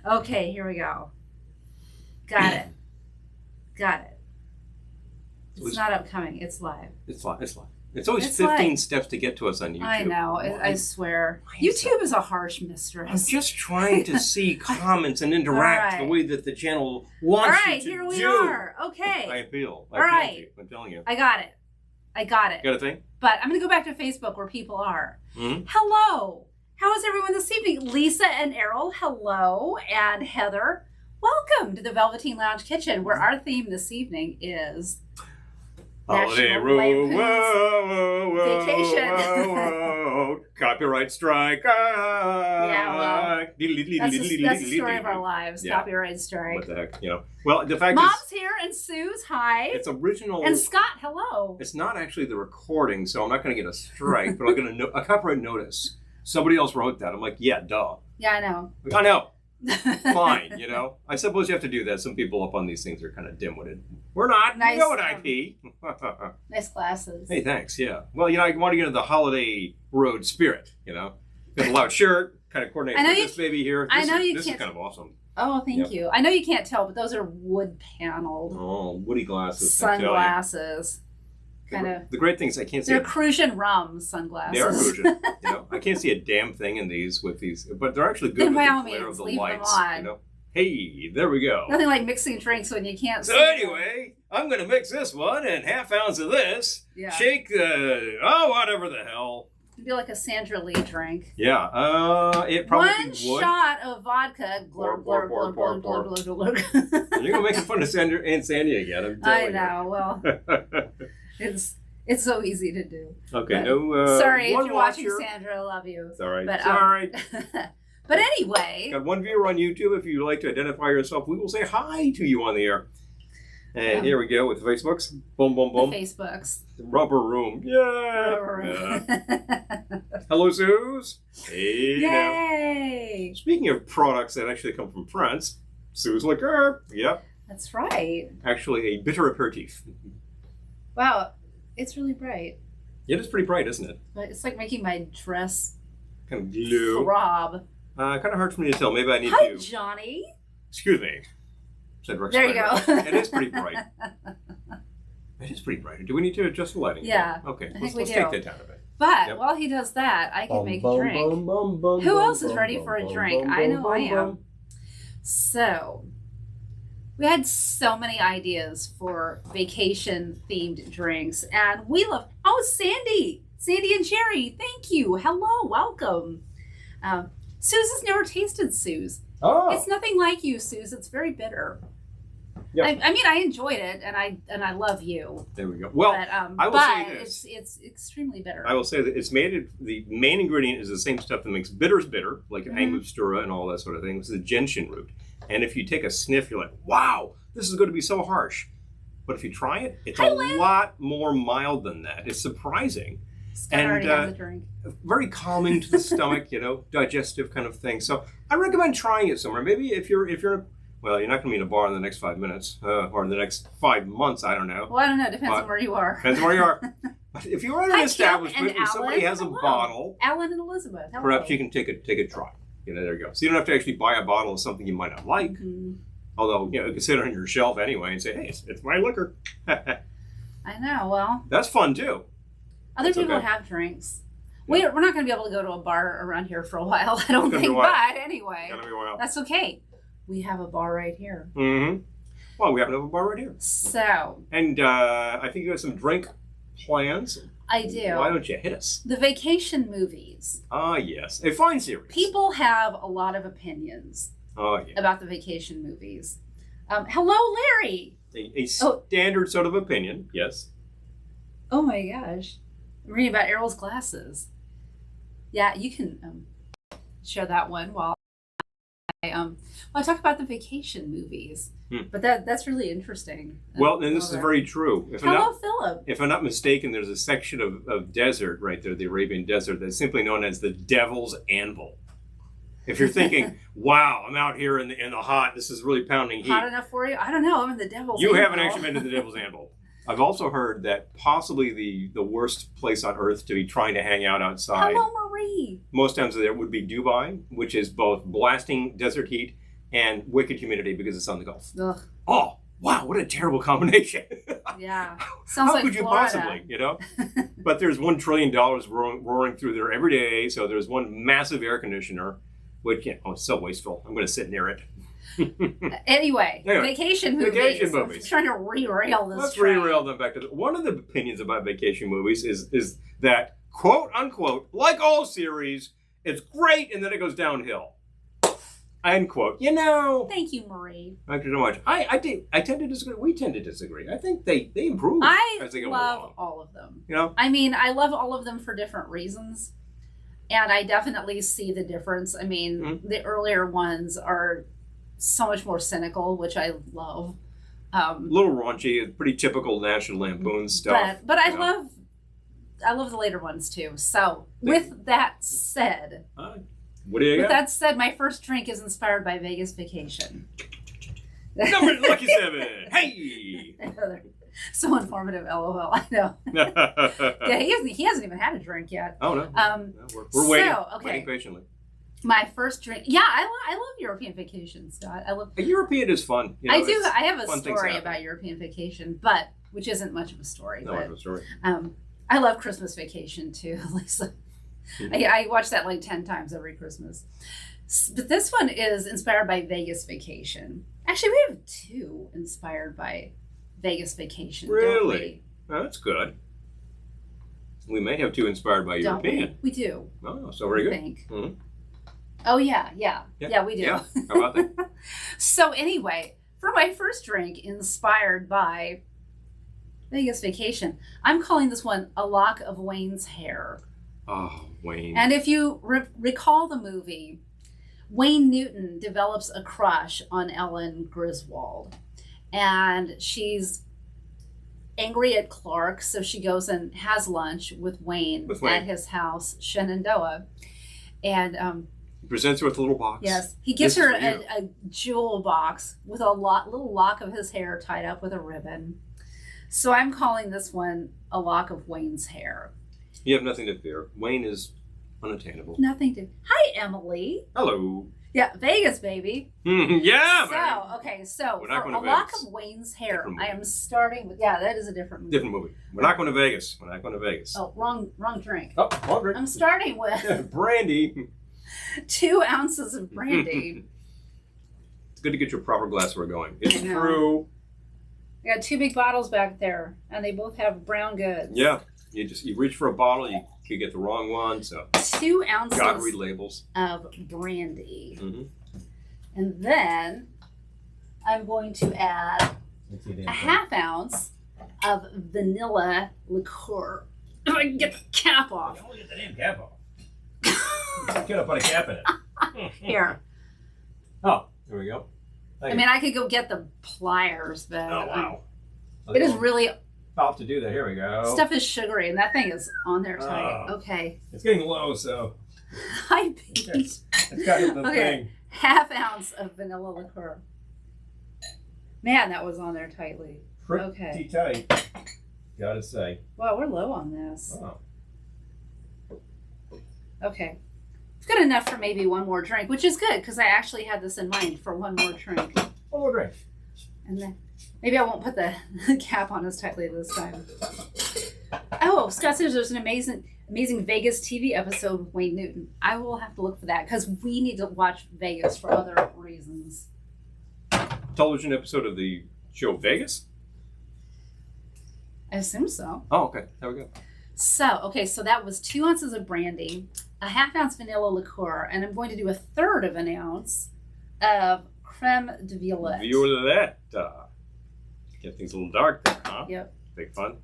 Okay, here we go. Got it. It's not upcoming. It's live. It's live. It's always 15 steps to get to us on YouTube. I know. I swear. YouTube is a harsh mistress. I'm just trying to see comments and interact the way that the channel wants you to do. All right, here we are. Okay. I feel. All right. I'm telling you. I got it. Got a thing? But I'm going to go back to Facebook where people are. Mm-hmm. Hello. How is everyone this evening? Lisa and Errol, hello. And Heather, welcome to the Velveteen Lounge Kitchen, where our theme this evening is Holiday Road, Vacation. Whoa, copyright strike. Yeah, well, that's the story of our lives. Yeah. Copyright strike. What the heck, Well, the fact Mom's here and Sue's hi. It's original. And Scott, hello. It's not actually the recording, so I'm not going to get a strike, but I'm going to a copyright notice. Somebody else wrote that. I'm like, yeah, duh. Yeah, I know. I know. Fine, I suppose you have to do that. Some people up on these things are kind of dim-witted. We're not. Nice, we know what IP. Nice glasses. Hey, thanks. Yeah. Well, I want to get into the holiday road spirit. Got a loud shirt, kind of coordinates with this baby here. This is kind of awesome. Oh, thank you. I know you can't tell, but those are wood paneled. Oh, woody glasses. Sunglasses. The great thing is I can't see. They're Crucian rum sunglasses. They are Crucian. I can't see a damn thing in these with these, but they're actually good with the glare of the lights. Hey, there we go. Nothing like mixing drinks when you can't see. So anyway, I'm going to mix this one and half ounce of this. Yeah. Shake whatever the hell. It'd be like a Sandra Lee drink. Yeah. It probably would. One shot of vodka. Glurp, glurp, glurp, glurp, glurp, glurp, glurp. You're going to make fun of Sandra and Sandy again. I'm telling you. I know. Well, it's so easy to do. Okay. Sorry if you're watching, Sandra. I love you. It's all right. But, it's all right. But anyway. Got one viewer on YouTube. If you'd like to identify yourself, we will say hi to you on the air. And here we go with the Facebooks. Boom, boom, boom. The Facebooks. The rubber room. Yeah. Rubber room. Yeah. Hello, Suze. Hey. Yay. Now. Speaking of products that actually come from France, Suze Liqueur. Yep. That's right. Actually, a bitter aperitif. Wow. It's really bright. It is pretty bright, isn't it? But it's like making my dress kind of glue. Throb. Kind of hard for me to tell. Maybe I need to. Hi, Johnny. Excuse me. Said Rex. There you go. It is pretty bright. It is pretty bright. Do we need to adjust the lighting? Yeah. Okay. Let's take that down a bit. But while he does that, I can make a drink. Who else is ready for a drink? I know I am. So, we had so many ideas for vacation-themed drinks, and we love... Oh, Sandy! Sandy and Jerry, thank you. Hello, welcome. Suze has never tasted Suze. Oh. It's nothing like you, Suze. It's very bitter. Yep. I mean, I enjoyed it, and I love you. There we go. Well, I will say this. It's extremely bitter. I will say that it's made. The main ingredient is the same stuff that makes bitters bitter, like Angostura and all that sort of thing. It's the gentian root. And if you take a sniff, you're like, wow, this is going to be so harsh. But if you try it, it's a lot more mild than that. It's surprising. Scott already has a drink. Very calming to the stomach, digestive kind of thing. So I recommend trying it somewhere. Maybe if you're well, you're not going to be in a bar in the next 5 minutes or in the next 5 months. I don't know. Well, I don't know. Depends on where you are. Depends on where you are. But if you're at an establishment where somebody has a bottle, Alan and Elizabeth, hello. Perhaps you can take a try. There you go. So you don't have to actually buy a bottle of something you might not like. Mm-hmm. Although, you can sit on your shelf anyway and say, hey, it's my liquor. I know. Well, that's fun too. Other people have drinks. We're not going to be able to go to a bar around here for a while, I don't think. But anyway, that's okay. We have a bar right here. Mm-hmm. Well, we happen to have a bar right here. So. And I think you have some drink plans. I do. Why don't you hit us? The vacation movies. Ah, yes. A fine series. People have a lot of opinions about the vacation movies. Hello, Larry. A standard sort of opinion, yes. Oh my gosh. I'm reading about Errol's glasses. Yeah, you can share that one while I talk about the vacation movies. But that's really interesting. Well, and this is very true. Philip. If I'm not mistaken, there's a section of desert right there, the Arabian desert, that's simply known as the Devil's Anvil. If you're thinking, wow, I'm out here in the hot, this is really pounding heat. Hot enough for you? I don't know. I'm in the Devil's Anvil. You haven't actually been to the Devil's Anvil. I've also heard that possibly the worst place on earth to be trying to hang out outside. Hello, Marie. Most times there would be Dubai, which is both blasting desert heat and wicked humidity because it's on the Gulf. Ugh. Oh, wow, what a terrible combination. Yeah. Sounds How like could you Florida. possibly, you know? But there's $1 trillion roaring through there every day. So there's one massive air conditioner, which, it's so wasteful. I'm going to sit near it. Anyway, vacation movies. Vacation movies. I'm trying to rerail this. Let's train. rerail them back to one of the opinions about vacation movies is that, quote unquote, like all series, it's great and then it goes downhill. End quote. Thank you, Marie. Thank you so much. I tend to disagree. We tend to disagree. I think they improve as they go along. I love all of them. You know? I mean, I love all of them for different reasons. And I definitely see the difference. I mean, the earlier ones are so much more cynical, which I love. A little raunchy, pretty typical National Lampoon stuff. But I love the later ones too. So with that said, what do you got? With that said, my first drink is inspired by Vegas Vacation. Number Lucky 7. Hey. So informative, LOL. I know. Yeah, he hasn't even had a drink yet. Oh no. We're waiting. Waiting patiently. My first drink. Yeah, I love European Vacation, Scott. A European is fun. I do. I have a story about European Vacation, which isn't much of a story. Not much of a story. I love Christmas Vacation too, Lisa. I watch that like 10 times every Christmas. But this one is inspired by Vegas Vacation. Actually, we have 2 inspired by Vegas Vacation. Really? Oh, that's good. We may have 2 inspired by European. We do. Oh, so very good. I think. Mm-hmm. Oh, yeah, we do. Yeah. How about that? So anyway, for my first drink inspired by Vegas Vacation, I'm calling this one A Lock of Wayne's Hair. Oh, Wayne. And if you recall the movie, Wayne Newton develops a crush on Ellen Griswold. And she's angry at Clark, so she goes and has lunch with Wayne. At his house, Shenandoah. And he presents her with a little box. Yes. He gives her a jewel box with a little lock of his hair tied up with a ribbon. So I'm calling this one A Lock of Wayne's Hair. You have nothing to fear. Wayne is unattainable. Nothing to... Hi, Emily. Hello. Yeah, Vegas, baby. Yeah, So for A Lock of Wayne's Hair, I am starting with... Yeah, that is a different movie. We're not going to Vegas. Oh, wrong drink. Oh, wrong drink. I'm starting with... brandy. 2 ounces of brandy. It's good to get your proper glassware going. It's true. I got 2 big bottles back there, and they both have brown goods. Yeah. You reach for a bottle, you get the wrong one, so 2 ounces gotta read labels of brandy. Mm-hmm. And then I'm going to add a half ounce of vanilla liqueur. If I can get the cap off. Don't get the damn cap off. Get up on a cap in it. Here. Oh, there we go. I mean, I could go get the pliers, but oh wow, it is really tough to do that. Here we go. Stuff is sugary, and that thing is on there tight. Okay. It's getting low, so. Hi, Pete. It's got the thing. Half ounce of vanilla liqueur. Man, that was on there tightly. Pretty tight. Gotta say. Wow, we're low on this. Wow. Okay. It's good enough for maybe one more drink, which is good because I actually had this in mind for one more drink. One more drink. And then maybe I won't put the cap on as tightly this time. Oh, Scott says there's an amazing Vegas TV episode with Wayne Newton. I will have to look for that because we need to watch Vegas for other reasons. Television episode of the show Vegas? I assume so. Oh, okay. There we go. So that was 2 ounces of brandy, a half ounce vanilla liqueur, and I'm going to do 1/3 of an ounce of creme de violette. Violette. Get things a little dark there, huh? Yep. Big fun.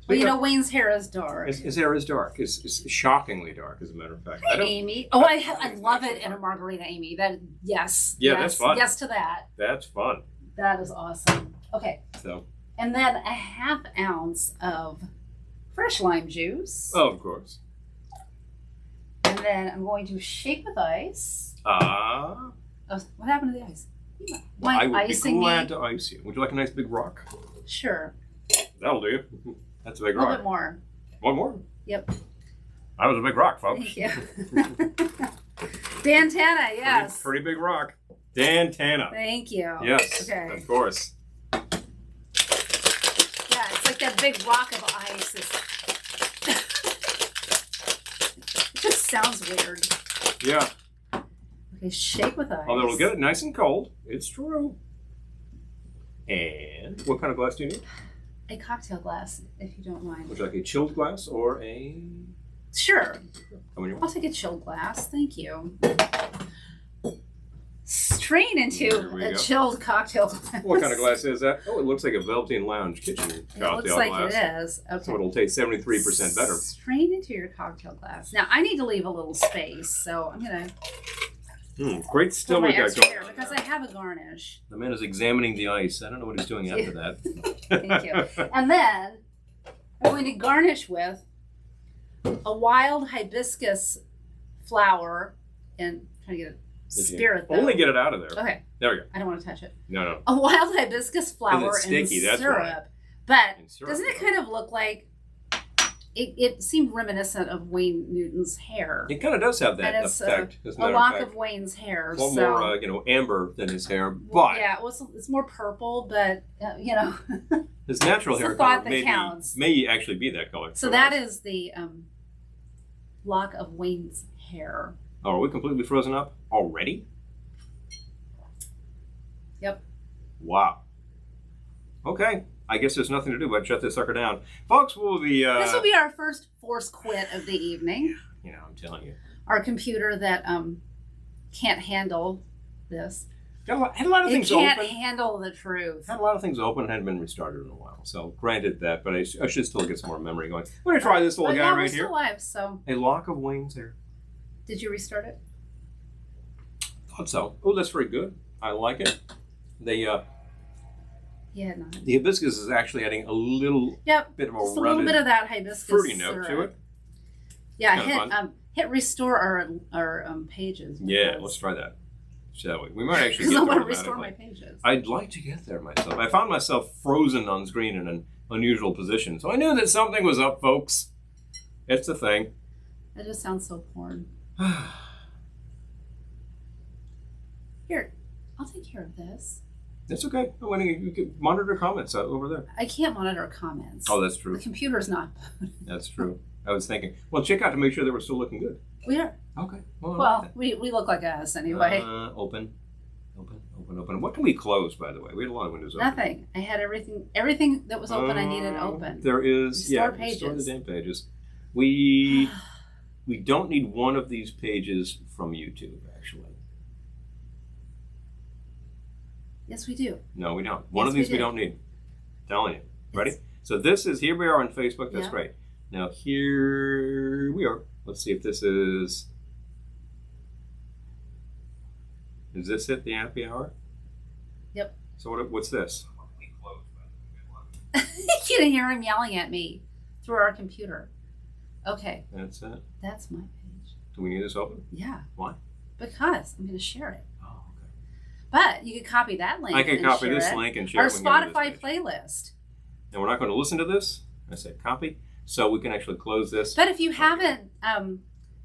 Well, Wayne's hair is dark. His hair is dark. It's shockingly dark, as a matter of fact. Hi, Amy. Oh, I love it in a margarita, Amy. Yes. Yeah, that's fun. Yes to that. That's fun. That is awesome. Okay. So. And then a half ounce of fresh lime juice. Oh, of course. And then I'm going to shake with ice. Oh, what happened to the ice? I would be glad to ice you. Would you like a nice big rock? Sure. That'll do. That's a big rock. A little bit more. One more? Yep. That was a big rock, folks. Thank you. Dantana, yes. Pretty big rock. Dantana. Thank you. Yes, okay. Of course. Yeah, it's like that big rock of ice. It just sounds weird. Yeah. Okay, shake with ice. Although it'll get it nice and cold. It's true. And what kind of glass do you need? A cocktail glass, if you don't mind. Would you like a chilled glass or a... Sure. I'll take a chilled glass. Thank you. Strain into a chilled cocktail glass. What kind of glass is that? Oh, it looks like a Velveteen Lounge Kitsch-en cocktail glass. It looks like it is. Okay. So it'll taste 73% better. Strain into your cocktail glass. Now, I need to leave a little space, so I'm going to... Great still we got going. Because I have a garnish. The man is examining the ice. I don't know what he's doing after that. Thank you. And then I'm going to garnish with a wild hibiscus flower and trying to get a spirit though. Only get it out of there. Okay. There we go. I don't want to touch it. No. A wild hibiscus flower and syrup. Right. But doesn't it kind of look like it seemed reminiscent of Wayne Newton's hair? It kind of does have that effect. A lock of Wayne's hair. A little more, amber than his hair. But yeah, it's more purple, but his natural hair color may actually be that color. So that is the lock of Wayne's hair. Oh, are we completely frozen up already? Yep. Wow. Okay. I guess there's nothing to do but shut this sucker down. Folks, we'll be... this will be our first forced quit of the evening. I'm telling you. Our computer that can't handle this. Had a lot of things open. It can't handle the truth. Had a lot of things open and hadn't been restarted in a while. So granted that, but I should still get some more memory going. We're going to try this little guy right here. We're still live, so... A lock of Wayne's hair. Did you restart it? Thought so. Oh, that's very good. I like it. The hibiscus is actually adding a little bit of just a little bit of that hibiscus fruity note to it. Yeah, hit restore our pages. Yeah, let's try that. Shall we? We might actually get I there. want to restore my pages. I'd like to get there myself. I found myself frozen on screen in an unusual position, so I knew that something was up, folks. It's a thing. That just sounds so porn. Here, I'll take care of this. That's okay. You can monitor comments over there. I can't monitor comments. Oh, that's true. The computer's not. That's true. I was thinking, well, check out to make sure that we're still looking good. We are. Okay. Well, we look like us anyway. Open. What can we close, by the way? We had a lot of windows open. Nothing. I had everything that was open I needed open. There is, restore pages. Restore the damn pages. We don't need one of these pages from YouTube, actually. Yes, we do. No, we don't. One of these we don't need. I'm telling you. Ready? So here we are on Facebook. That's great. Now here we are. Let's see if this is this it, the happy hour? Yep. So what's this? You can hear him yelling at me through our computer. Okay. That's it? That's my page. Do we need this open? Yeah. Why? Because I'm going to share it. Oh, okay. But you can copy that link. I can copy this link and share it. Our Spotify playlist. And we're not going to listen to this. I said copy. So we can actually close this. But if you haven't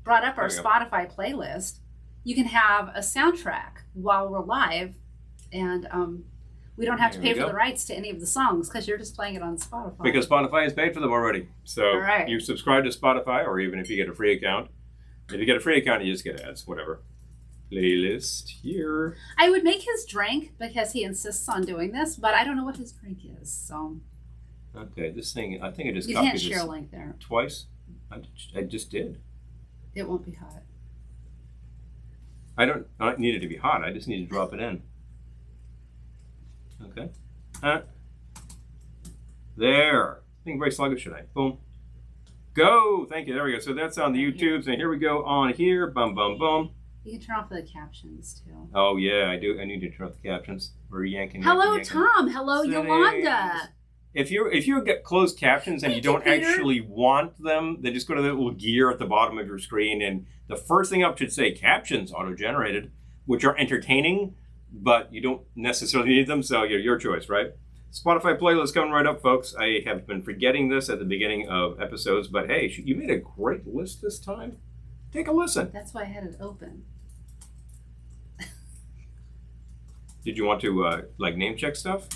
brought up our Spotify playlist, you can have a soundtrack while we're live, and we don't have to pay for the rights to any of the songs because you're just playing it on Spotify. Because Spotify has paid for them already. So you subscribe to Spotify, or even if you get a free account. If you get a free account, you just get ads, whatever. Playlist here. I would make his drink because he insists on doing this, but I don't know what his drink is, so... Okay, this thing, I think I just copied this. You can't share a link there. Twice? I just did. It won't be hot. I don't need it to be hot. I just need to drop it in. Okay. There. Being very sluggish tonight. Boom. Go! Thank you. There we go. So that's on the YouTubes. And here we go on here. Bum, bum, bum. You can turn off the captions, too. Oh, yeah, I do. I need to turn off the captions. We're yanking. Hello, Tom. Hello, Yolanda. If you get closed captions and you don't actually want them, then just go to the little gear at the bottom of your screen, and the first thing up should say captions auto-generated, which are entertaining, but you don't necessarily need them, so your choice, right? Spotify playlist coming right up, folks. I have been forgetting this at the beginning of episodes, but hey, you made a great list this time. Take a listen. That's why I had it open. Did you want to name check stuff?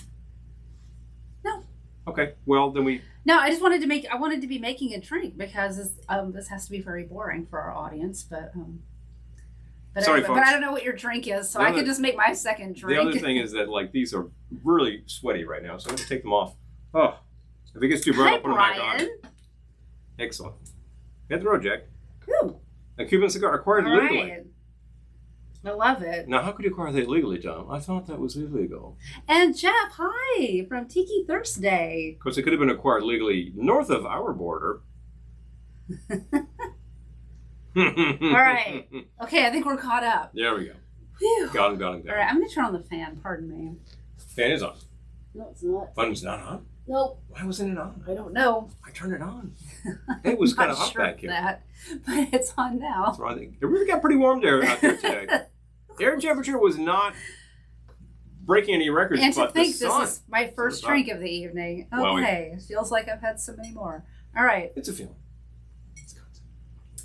No. Okay. Well, then we. No, I just wanted to I wanted to be making a drink because this has to be very boring for our audience, but Sorry, anyway, folks. but I don't know what your drink is, so I could just make my second drink. The other thing is that these are really sweaty right now, so I'm going to take them off. Oh, if it gets too bright, I'll put them back on. Excellent. Hit the road, Jack. Ooh. A Cuban cigar acquired legally. Right. I love it. Now, how could you acquire that legally, Tom? I thought that was illegal. And Jeff, hi, from Tiki Thursday. Of course, it could have been acquired legally north of our border. All right. Okay, I think we're caught up. There we go. Whew. Got him. All right, I'm going to turn on the fan. Pardon me. Fan is on. No, it's not. Fun's not on? Nope. Why wasn't it on? I don't know. I turned it on. It was kind of hot sure back here. That, but it's on now. That's wrong. It really got pretty warm there out there today. Air temperature was not breaking any records. And to but think the sun. this is my first drink of the evening. Okay, Well, it feels like I've had so many more. All right. It's a feeling.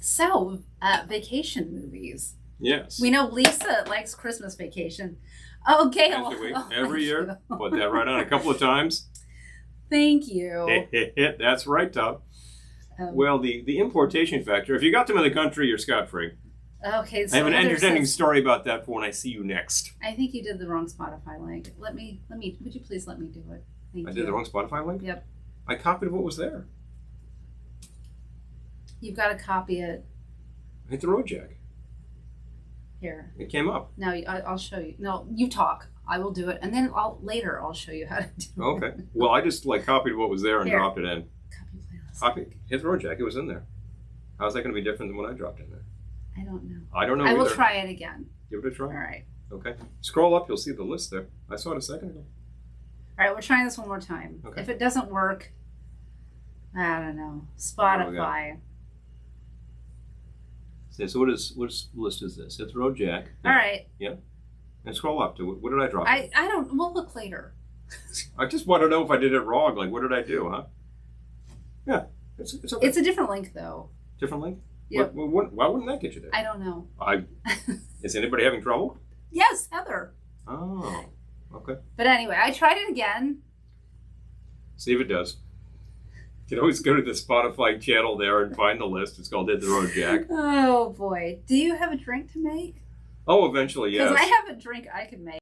So, vacation movies. Yes. We know Lisa likes Christmas Vacation. Oh, Gail. As do we. Every year. Put that right on a couple of times. Thank you. That's right, Tom. Well, the importation factor, if you got them in the country, you're scot-free. Okay, so I have an entertaining story about that for when I see you next. I think you did the wrong Spotify link. Would you please let me do it? Thank you. I did the wrong Spotify link? Yep. I copied what was there. You've got to copy it. Hit the road, Jack. Here. It came up. No, I'll show you. No, you talk. I will do it, and then later I'll show you how to do it. Okay. Well, I just copied what was there and dropped it in. Copy playlist. Copy. Hit the road, Jack. It was in there. How's that going to be different than what I dropped in there? I don't know. I don't know. I will either. try it again. Give it a try. All right. Okay. Scroll up. You'll see the list there. I saw it a second ago. All right, we're trying this one more time. Okay. If it doesn't work, I don't know. Spotify. So what list is this? Hit the road, Jack. All right. Yeah. And scroll up to what did I drop? I don't. We'll look later. I just want to know if I did it wrong. What did I do, huh? Yeah. It's okay. It's a different link though. Different link? Yep. Why wouldn't that get you there? I don't know. Is anybody having trouble? Yes, Heather. Oh. Okay. But anyway, I tried it again. See if it does. You can always go to the Spotify channel there and find the list. It's called Hit the Road, Jack. Oh boy. Do you have a drink to make? Oh, eventually, yes. Because I have a drink I could make.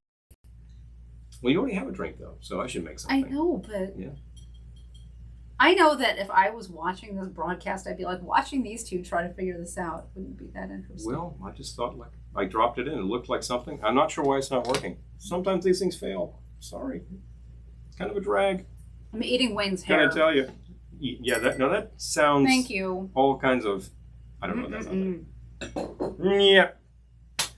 Well, you already have a drink, though, so I should make something. I know, but... Yeah. I know that if I was watching this broadcast, I'd be like, watching these two try to figure this out. Wouldn't be that interesting. Well, I just thought, I dropped it in. It looked like something. I'm not sure why it's not working. Sometimes these things fail. Sorry. It's kind of a drag. I'm eating Wayne's hair. Can I tell you? Yeah, that sounds... Thank you. All kinds of... I don't know what that sounds like. Yeah.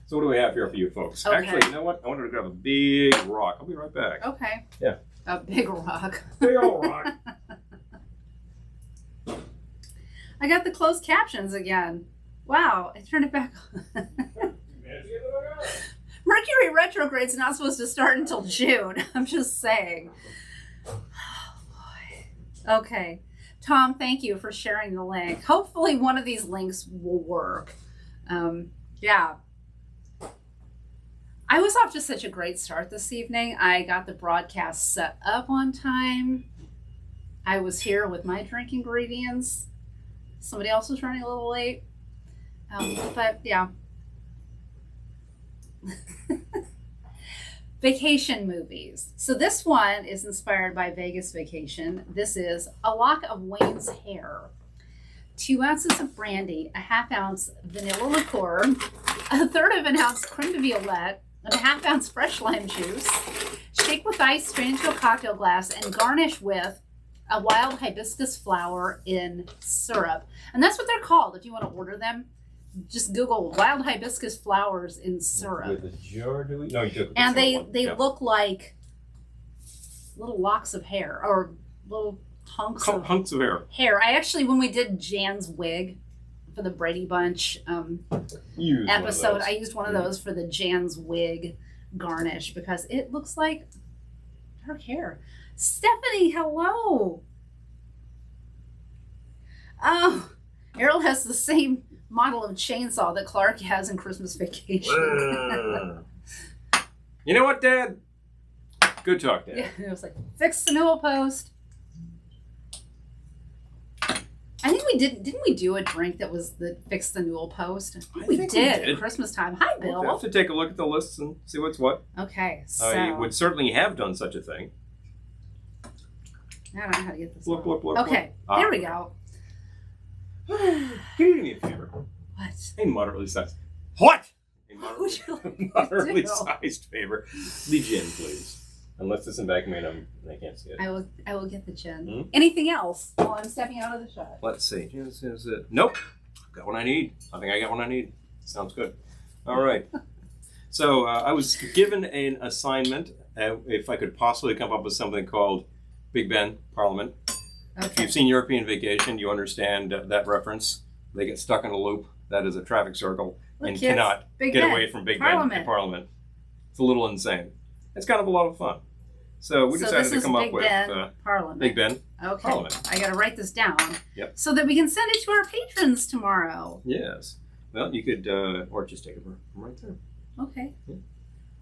So what do we have here for you folks? Okay. Actually, you know what? I wanted to grab a big rock. I'll be right back. Okay. Yeah. A big rock. Big old rock. I got the closed captions again. Wow, I turned it back on. Mercury retrograde's not supposed to start until June. I'm just saying. Oh, boy. Okay. Tom, thank you for sharing the link. Hopefully one of these links will work. Yeah. I was off to such a great start this evening. I got the broadcast set up on time. I was here with my drink ingredients. Somebody else was running a little late. But yeah. Vacation movies. So this one is inspired by Vegas Vacation. This is a lock of Wayne's hair, 2 ounces of brandy, a ½ ounce vanilla liqueur, a third of an ounce creme de violette, and a ½ ounce fresh lime juice. Shake with ice, strain into a cocktail glass, and garnish with a wild hibiscus flower in syrup. And that's what they're called if you want to order them. Just Google wild hibiscus flowers in syrup. With a jar, do we? No, you took. And they look like little locks of hair or little hunks of hair. I actually, when we did Jan's wig for the Brady Bunch episode, I used one of those for the Jan's wig garnish because it looks like her hair. Stephanie, hello. Oh, Errol has the same model of chainsaw that Clark has in Christmas Vacation. You know what, Dad? Good talk, Dad. Yeah, it was like, fix the newel post. I think we didn't we do a drink that was the fix the newel post? I think we did at Christmas time. Hi, Bill. We'll have to take a look at the lists and see what's what. Okay, so you would certainly have done such a thing. I don't know how to get this. Look. Okay, there we go. Can you do me a favor? What? A moderately sized. What? A Would you like moderately to? sized favor. The gin, please. Unless it's in back of I can't see it. I will get the gin. Hmm? Anything else while I'm stepping out of the shot? Let's see. Nope. Got what I need. I think I got what I need. Sounds good. All right. So I was given an assignment if I could possibly come up with something called Big Ben Parliament. Okay. If you've seen European Vacation, you understand that reference. They get stuck in a loop. That is a traffic circle Look, and kids, cannot Big get Ben, away from Big Parliament. Ben and Parliament. It's a little insane. It's kind of a lot of fun. So we decided to come up with Parliament. Big Ben Okay. Parliament. I got to write this down. Yep. So that we can send it to our patrons tomorrow. Yes. Well, you could, or just take it from right there. Okay.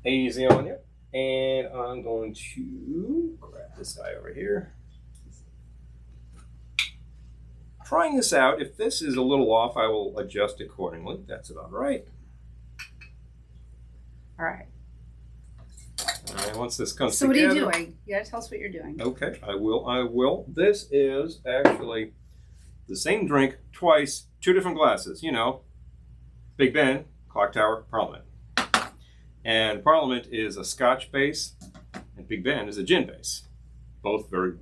Easy on you. And I'm going to grab this guy over here. Trying this out. If this is a little off, I will adjust accordingly. That's about right. All right. And once this comes So together. what are you doing? You got to tell us what you're doing. Okay, I will. This is actually the same drink twice, 2 different glasses. You know, Big Ben, Clock Tower, Parliament. And Parliament is a Scotch base, and Big Ben is a gin base. Both very,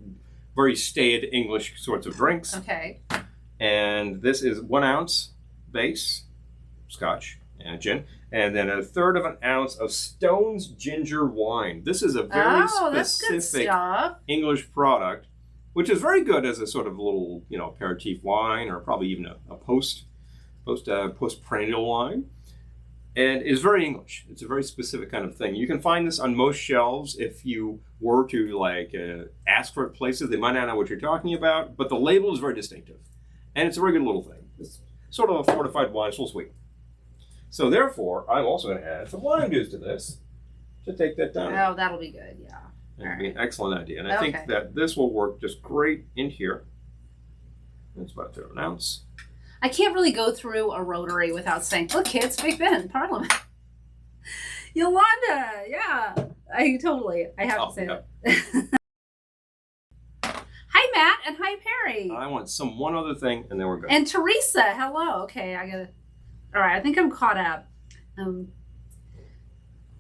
very staid English sorts of drinks. Okay. And this is 1 ounce base, Scotch and gin, and then 1/3 of an ounce of Stone's ginger wine. This is a very that's good specific stuff. English product, which is very good as a sort of little, aperitif wine, or probably even a postprandial wine, and is very English. It's a very specific kind of thing. You can find this on most shelves. If you were to ask for it places, they might not know what you're talking about, but the label is very distinctive, and it's a very good little thing. It's sort of a fortified wine, it's a little sweet. So therefore, I'm also going to add some lime juice to this to take that down. Oh, that'll be good. Yeah. That'd be an excellent idea. And I think that this will work just great in here. It's about 1/3 of an ounce. I can't really go through a rotary without saying, look, kids, Big Ben, Parliament. Yolanda, yeah. I have to say that. Hi, Matt, and hi, Perry. I want one other thing, and then we're good. And Teresa, hello. Okay, all right, I think I'm caught up.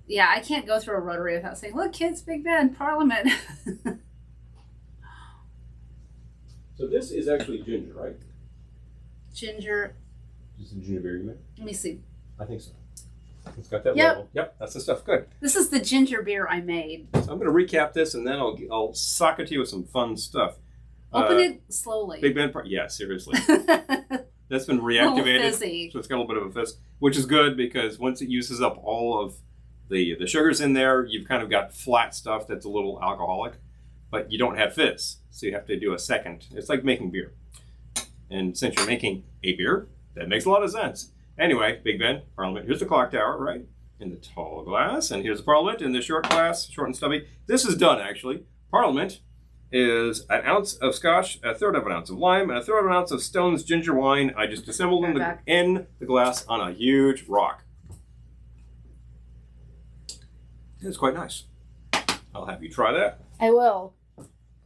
Yeah, I can't go through a rotary without saying, look, kids, Big Ben, Parliament. So this is actually ginger, right? Ginger. Is it ginger beer you made? Let me see. I think so. It's got that Yep. label. Yep, that's the stuff. Good. This is the ginger beer I made. So I'm going to recap this, and then I'll sock it to you with some fun stuff. Open it slowly. Big Ben, yeah, seriously. That's been A little reactivated, fizzy. so it's got a little bit of a fizz, which is good because once it uses up all of the sugars in there, you've kind of got flat stuff that's a little alcoholic, but you don't have fizz, so you have to do a second. It's like making beer. And since you're making a beer, that makes a lot of sense. Anyway, Big Ben, Parliament. Here's the clock tower, right? In the tall glass. And here's the Parliament in the short glass, short and stubby. This is done, actually. Parliament is 1 ounce of Scotch, 1/3 of an ounce of lime, and 1/3 of an ounce of Stone's ginger wine. I just assembled in the glass on a huge rock. It's quite nice. I'll have you try that. I will.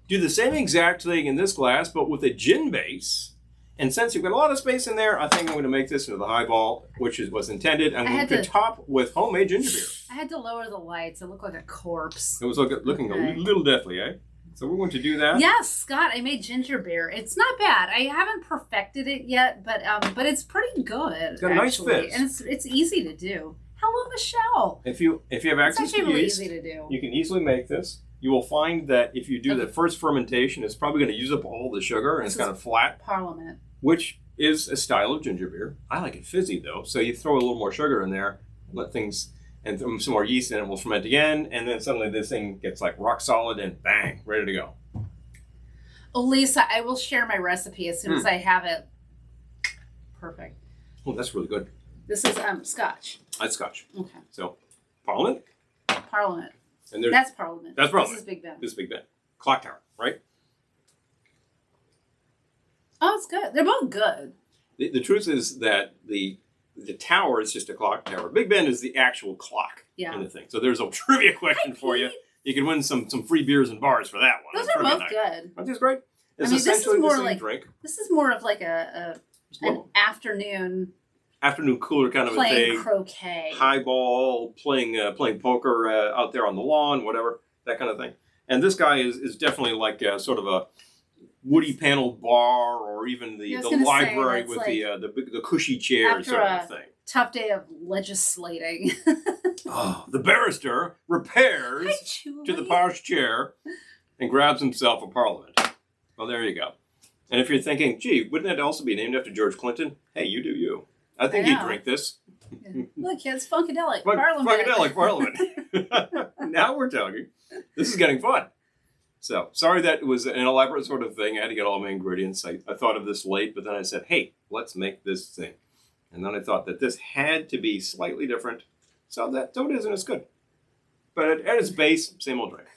Do the same exact thing in this glass, but with a gin base. And since you've got a lot of space in there, I think I'm going to make this into the highball, which is what's intended. I'm going to top with homemade ginger beer. I had to lower the lights. It looked like a corpse. It was looking a little deathly, eh? So we're going to do that. Yes, Scott, I made ginger beer. It's not bad. I haven't perfected it yet, but it's pretty good. It's got a nice fizz. And it's easy to do. Hello, Michelle. If you have access to really yeast, easy to do. You can easily make this. You will find that if you do the first fermentation, it's probably going to use up all the sugar, and it's kind of flat. Parliament. Which is a style of ginger beer. I like it fizzy, though. So you throw a little more sugar in there, let things, and throw some more yeast in it, will ferment again, and then suddenly this thing gets like rock solid and bang, ready to go. Oh, Lisa, I will share my recipe as soon as I have it. Perfect. Oh, that's really good. This is Scotch. That's Scotch. Okay. So, Parliament. Parliament. And that's Parliament. That's Parliament. This is Big Ben. This is Big Ben. Clock Tower, right? Oh, it's good. They're both good. The truth is that the tower is just a clock tower. Big Ben is the actual clock in the thing. So there's a trivia question for you. You can win some free beers and bars for that one. Those are both good. Aren't these great? It's this is more like drink. This is more of like an afternoon cooler kind of a thing. Playing croquet, highball, playing poker out there on the lawn, whatever, that kind of thing. And this guy is definitely like sort of a woody paneled bar, or even the library with like the cushy chairs sort of thing. Tough day of legislating. The barrister repairs to the posh chair and grabs himself a Parliament. Well, there you go. And if you're thinking, gee, wouldn't that also be named after George Clinton? Hey, you do you. I think he'd drink this. Yeah. Look, it's Funkadelic. Funkadelic Parliament. Now we're talking. This is getting fun. So, sorry that it was an elaborate sort of thing. I had to get all my ingredients. I thought of this late, but then I said, hey, let's make this thing. And then I thought that this had to be slightly different. So it isn't as good. But at its base, same old drink.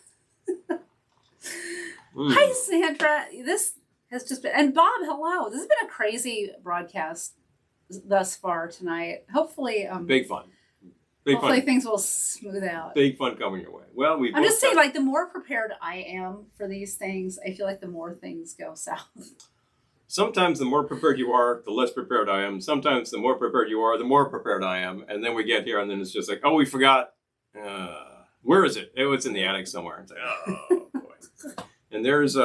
Hi, Sandra. This has just been... And Bob, hello. This has been a crazy broadcast thus far tonight. Hopefully... Big fun. Hopefully things will smooth out. Big fun coming your way. Well, I'm just saying, like, the more prepared I am for these things, I feel like the more things go south. Sometimes the more prepared you are, the less prepared I am. Sometimes the more prepared you are, the more prepared I am. And then we get here, and then it's just like, oh, we forgot. Where is it? It's in the attic somewhere. It's like, oh, boy. And there's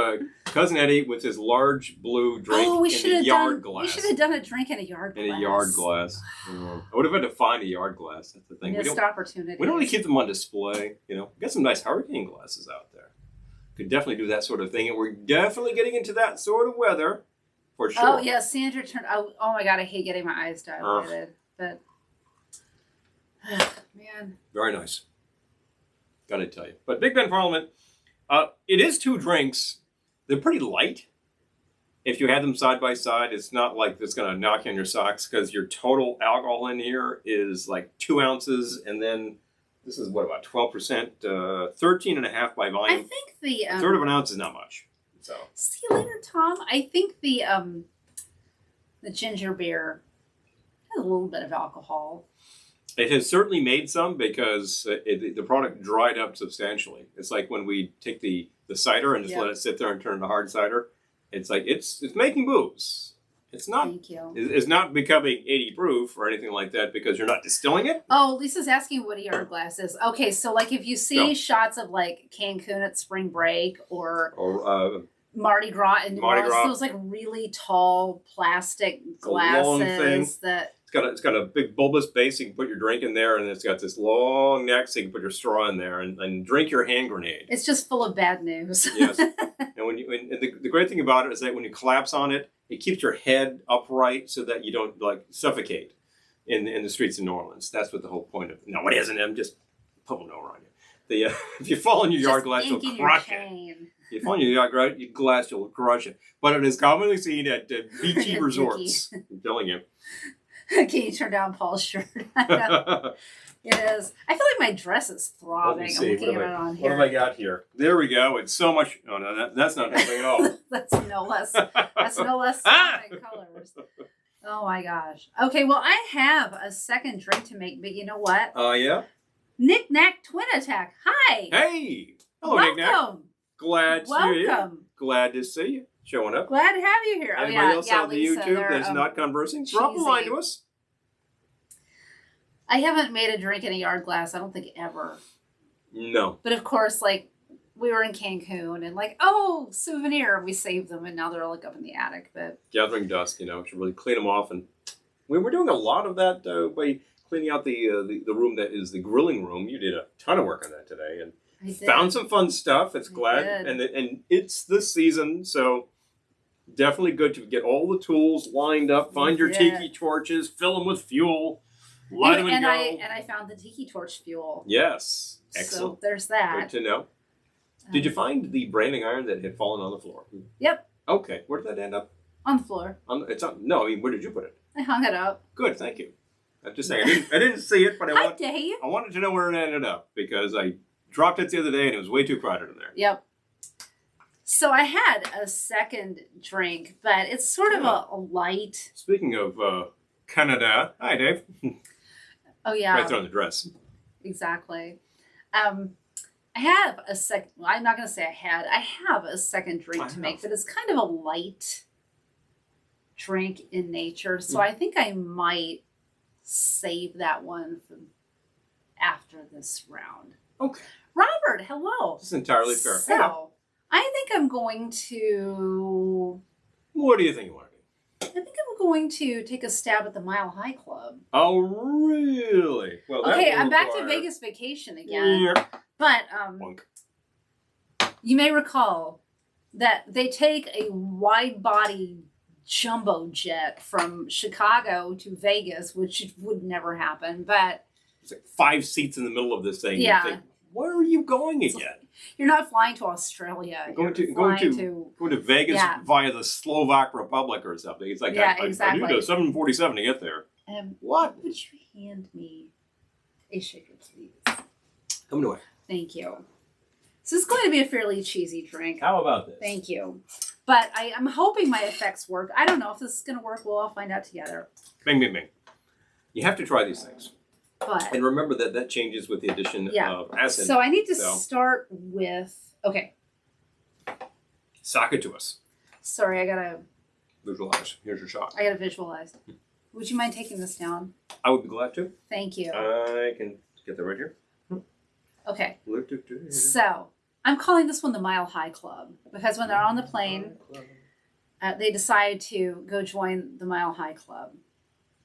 Cousin Eddie with his large blue drink in a yard glass. We should have done a drink in a yard glass. In a yard glass. I would have had to find a yard glass. That's the thing. Missed opportunity. We don't really keep them on display. We got some nice hurricane glasses out there. Could definitely do that sort of thing. And we're definitely getting into that sort of weather. For sure. Oh, yeah, Sandra turned... Oh, my God, I hate getting my eyes dilated. But, man. Very nice. Gotta tell you. But Big Ben Parliament, it is 2 drinks. They're pretty light. If you had them side by side, it's not like it's going to knock you on your socks, because your total alcohol in here is like 2 ounces, and then this is, what, about 12%? 13.5 by volume. I think the... a third of an ounce is not much. So. See you later, Tom. I think the ginger beer has a little bit of alcohol. It has certainly made some, because the product dried up substantially. It's like when we take the cider and just let it sit there and turn into hard cider. It's like it's making booze. It's not. Thank you. It's not becoming 80 proof or anything like that, because you're not distilling it. Oh, Lisa's asking what a yard glass is. Okay, so like if you see shots of like Cancun at spring break or Mardi Gras and those like really tall plastic glasses long thing. that it's got a big bulbous base, so you can put your drink in there, and it's got this long neck so you can put your straw in there and drink your hand grenade. It's just full of bad news. Yes. And the great thing about it is that when you collapse on it, it keeps your head upright so that you don't like suffocate in the streets of New Orleans. That's what the whole point of. No, it isn't. I'm just pulling over on you. If you fall on your yard glass, you'll crush it. If you fall on your yard glass, you'll crush it. But it is commonly seen at beachy resorts. I'm telling you. Can you turn down Paul's shirt? It is. I feel like my dress is throbbing. I'm looking at it on here. What have I got here? There we go. It's so much. Oh no, that's not happening at all. That's no less. That's no less colors. Oh my gosh. Okay, well I have a second drink to make, but you know what? Yeah. Knick Knack Twin Attack. Hi. Hey. Hello, Knick Knack. Welcome. Glad to see you. Glad to see you. Showing up. Glad to have you here. Anybody else on Lisa, the YouTube that's not conversing? Drop a line to us. I haven't made a drink in a yard glass, I don't think ever. No. But of course, like, we were in Cancun and like, souvenir, we saved them and now they're like up in the attic. But gathering dust, we should really clean them off. And we were doing a lot of that by cleaning out the room that is the grilling room. You did a ton of work on that today and found some fun stuff. It's glad. And it's the season, so definitely good to get all the tools lined up, find your tiki torches, fill them with fuel. Light them and go. And I found the tiki torch fuel. Yes. Excellent. So there's that. Good to know. Did you find the branding iron that had fallen on the floor? Yep. Okay. Where did that end up? On the floor. No, I mean, where did you put it? I hung it up. Good, thank you. I'm just saying, I didn't see it, but Hi, Dave. I wanted to know where it ended up because I dropped it the other day and it was way too crowded in there. Yep. So I had a second drink, but it's sort of a light. Speaking of Canada, hi, Dave. Oh, yeah. Right there on the dress. Exactly. I have a second. Well, I'm not going to say I had. I have a second drink to make, but it's kind of a light drink in nature. So I think I might save that one for after this round. Okay. Robert, hello. This is entirely fair. So Hello. I think I'm going to. What do you think you want to do? I think I'm going to take a stab at the Mile High Club. Oh, really? Well, Okay, I'm back to Vegas Vacation again. Yeah. But Bonk. you may recall that they take a wide-body jumbo jet from Chicago to Vegas, which would never happen. But It's like 5 seats in the middle of this thing. Yeah. You think, where are you going again? you're not flying to Australia. Going You're to Vegas via the Slovak Republic or something. It's like exactly. I need a 747 to get there. What? Would you hand me a shaker, please? Come away. Thank you. This is going to be a fairly cheesy drink. How about this? Thank you. But I'm hoping my effects work. I don't know if this is going to work. We'll all find out together. Bing, bing, bing. You have to try these things. But And remember that changes with the addition of acid. So I need to start with... Okay. Sock it to us. Sorry, I got to... Visualize. Here's your shot. I got to visualize. Would you mind taking this down? I would be glad to. Thank you. I can get that right here. Okay. So, I'm calling this one the Mile High Club because when they're on the plane, they decide to go join the Mile High Club.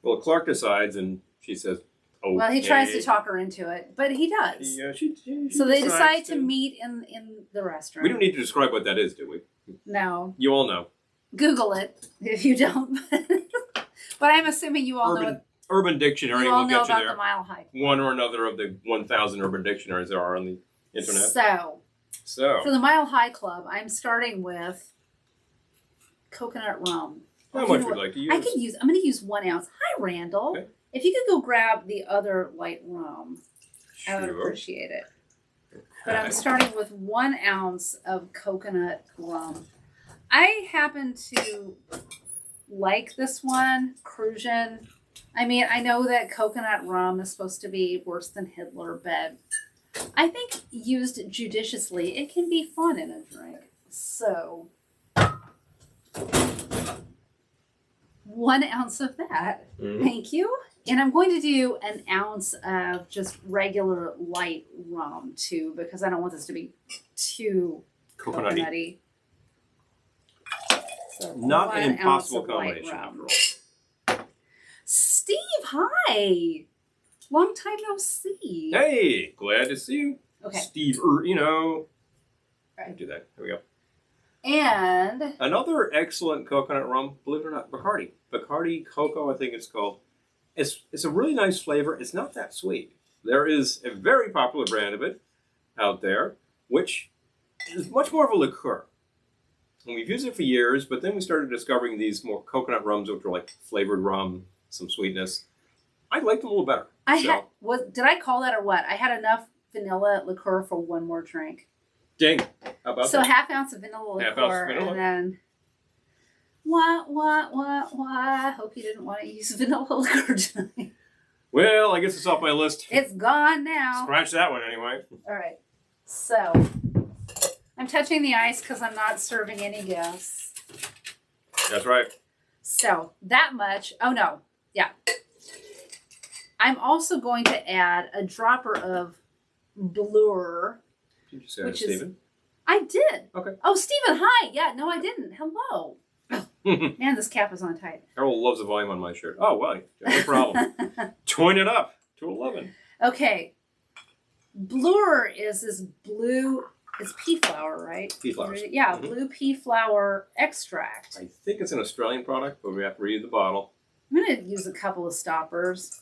Well, Clark decides and she says, okay. Well, he tries to talk her into it, but he does. Yeah, she So they decide to meet in the restaurant. We don't need to describe what that is, do we? No. You all know. Google it if you don't. But I'm assuming you all know. Urban Dictionary you all will know get you about there. the Mile High Club. One or another of the 1,000 urban dictionaries there are on the internet. So for the Mile High Club, I'm starting with coconut rum. How much would you like to use? I'm going to use 1 ounce. Hi, Randall. Okay. If you could go grab the other light rum, I would appreciate it. Okay. But I'm starting with 1 ounce of coconut rum. I happen to like this one, Kitsch-en. I mean, I know that coconut rum is supposed to be worse than Hitler, but I think used judiciously, it can be fun in a drink. So, 1 ounce of that. Mm-hmm. Thank you. And I'm going to do 1 ounce of just regular light rum, too, because I don't want this to be too coconutty. So not an impossible combination, after all. Steve, hi. Long time no see. Hey, glad to see you. Okay. Steve, All right. Do that. Here we go. And another excellent coconut rum, believe it or not, Bacardi. Bacardi Cocoa, I think it's called. It's a really nice flavor. It's not that sweet. There is a very popular brand of it out there, which is much more of a liqueur. And we've used it for years, but then we started discovering these more coconut rums, which are like flavored rum, some sweetness. I like them a little better. Did I call that or what? I had enough vanilla liqueur for one more drink. Dang. How about so that? 1/2 ounce of vanilla liqueur. 1/2 ounce of vanilla. And then what? Hope you didn't want to use vanilla liqueur tonight. Well, I guess it's off my list. It's gone now. Scratch that one anyway. All right. So I'm touching the ice because I'm not serving any guests. That's right. So that much. Oh no. Yeah. I'm also going to add a dropper of Blur. Did you say hi, Stephen? I did. Okay. Oh, Stephen, hi. Yeah, no, I didn't. Hello. Man, this cap is on tight. Harold loves the volume on my shirt. Oh, well, no problem. Join it up to 11. Okay. Blur is this blue, it's pea flower, right? Pea flowers. Yeah, blue pea flower extract. I think it's an Australian product, but we have to read the bottle. I'm going to use a couple of stoppers.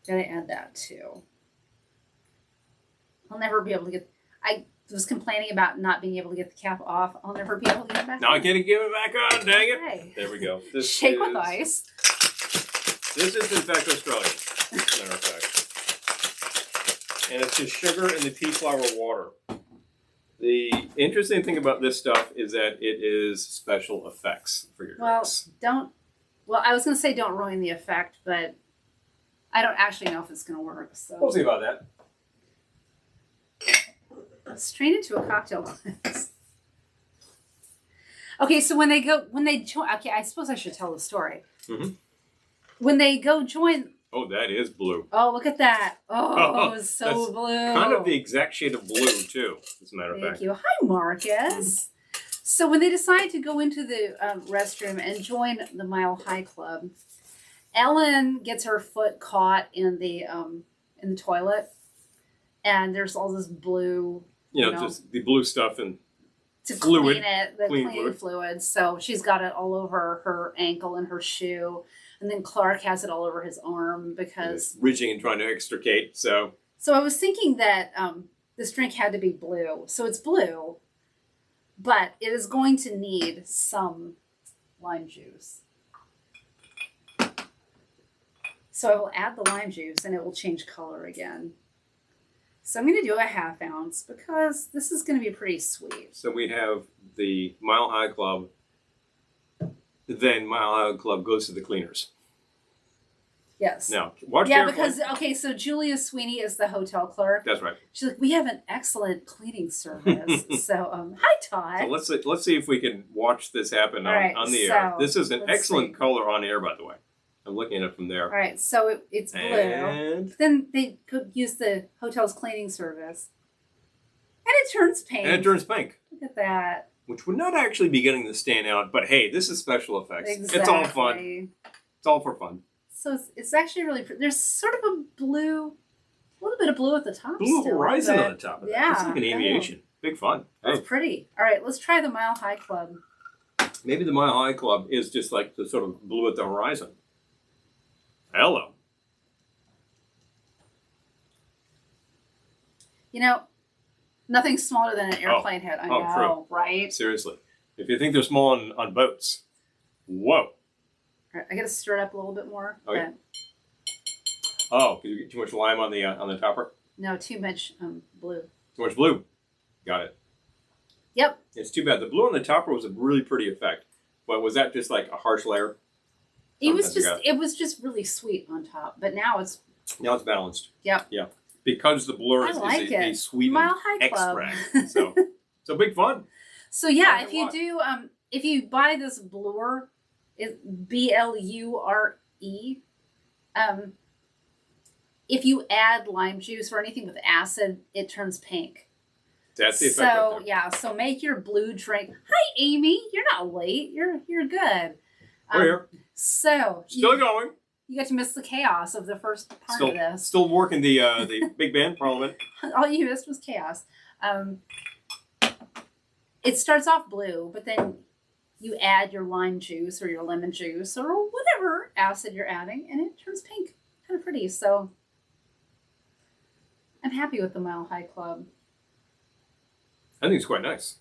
Gotta add that too. I'll never be able to get... was complaining about not being able to get the cap off. I'll never be able to get it back Now I on. can't give it back on, dang it. Okay. There we go. Shake with ice. This is in fact Australian, as a matter of fact. And it's just sugar and the pea flour water. The interesting thing about this stuff is that it is special effects for your drinks. Well, I was going to say don't ruin the effect, but I don't actually know if it's going to work. So We'll see about that. Strain into a cocktail glass. Okay, so when they join, okay, I suppose I should tell the story. Mm-hmm. When they go join. Oh, that is blue. Oh, look at that. Oh, it's so blue. Kind of the exact shade of blue, too, as a matter of fact. Thank you. Hi, Marcus. So when they decide to go into the restroom and join the Mile High Club, Ellen gets her foot caught in the toilet, and there's all this blue, just the blue stuff and to fluid, clean it, the cleaning fluid. So she's got it all over her ankle and her shoe, and then Clark has it all over his arm because reaching and trying to extricate. So I was thinking that this drink had to be blue, so it's blue, but it is going to need some lime juice. So I will add the lime juice and it will change color again. So I'm going to do a 1/2 ounce because this is going to be pretty sweet. So we have the Mile High Club. Then Mile High Club goes to the cleaners. Yes. Now, watch carefully. So Julia Sweeney is the hotel clerk. That's right. She's like, we have an excellent cleaning service. So, hi, Todd. So let's see if we can watch this happen on the air. This is an excellent color on air, by the way. I'm looking at it from there. All right, so it's blue. And then they could use the hotel's cleaning service. And it turns pink. Look at that. Which would not actually be getting to stand out, but hey, this is special effects. Exactly. It's all fun. It's all for fun. So it's actually really pretty. There's sort of a little bit of blue at the top. Blue horizon on the top of that. Yeah. It's like an aviation. Big fun. It's pretty. All right, let's try the Mile High Club. Maybe the Mile High Club is just like the sort of blue at the horizon. Hello. Nothing smaller than an airplane head. I know, true. Right? Seriously. If you think they're small on boats, whoa. All right, I got to stir it up a little bit more. Okay. Oh, did you get too much lime on the topper? No, too much blue. Too much blue. Got it. Yep. It's too bad. The blue on the topper was a really pretty effect. But was that just like a harsh layer? It was just really sweet on top, but now it's balanced. Yep. Yeah. Because the blur is a sweetened Mile High Club. extract. So big fun. So yeah, if you buy this Blure, it's Blure. If you add lime juice or anything with acid, it turns pink. That's the effect. So yeah, so make your blue drink. Hi, Amy. You're not late. You're good. We're here. So Still going. You got to miss the chaos of the first part of this. Still working the big band parliament. All you missed was chaos. It starts off blue, but then you add your lime juice or your lemon juice or whatever acid you're adding, and it turns pink. Kind of pretty. So I'm happy with the Mile High Club. I think it's quite nice.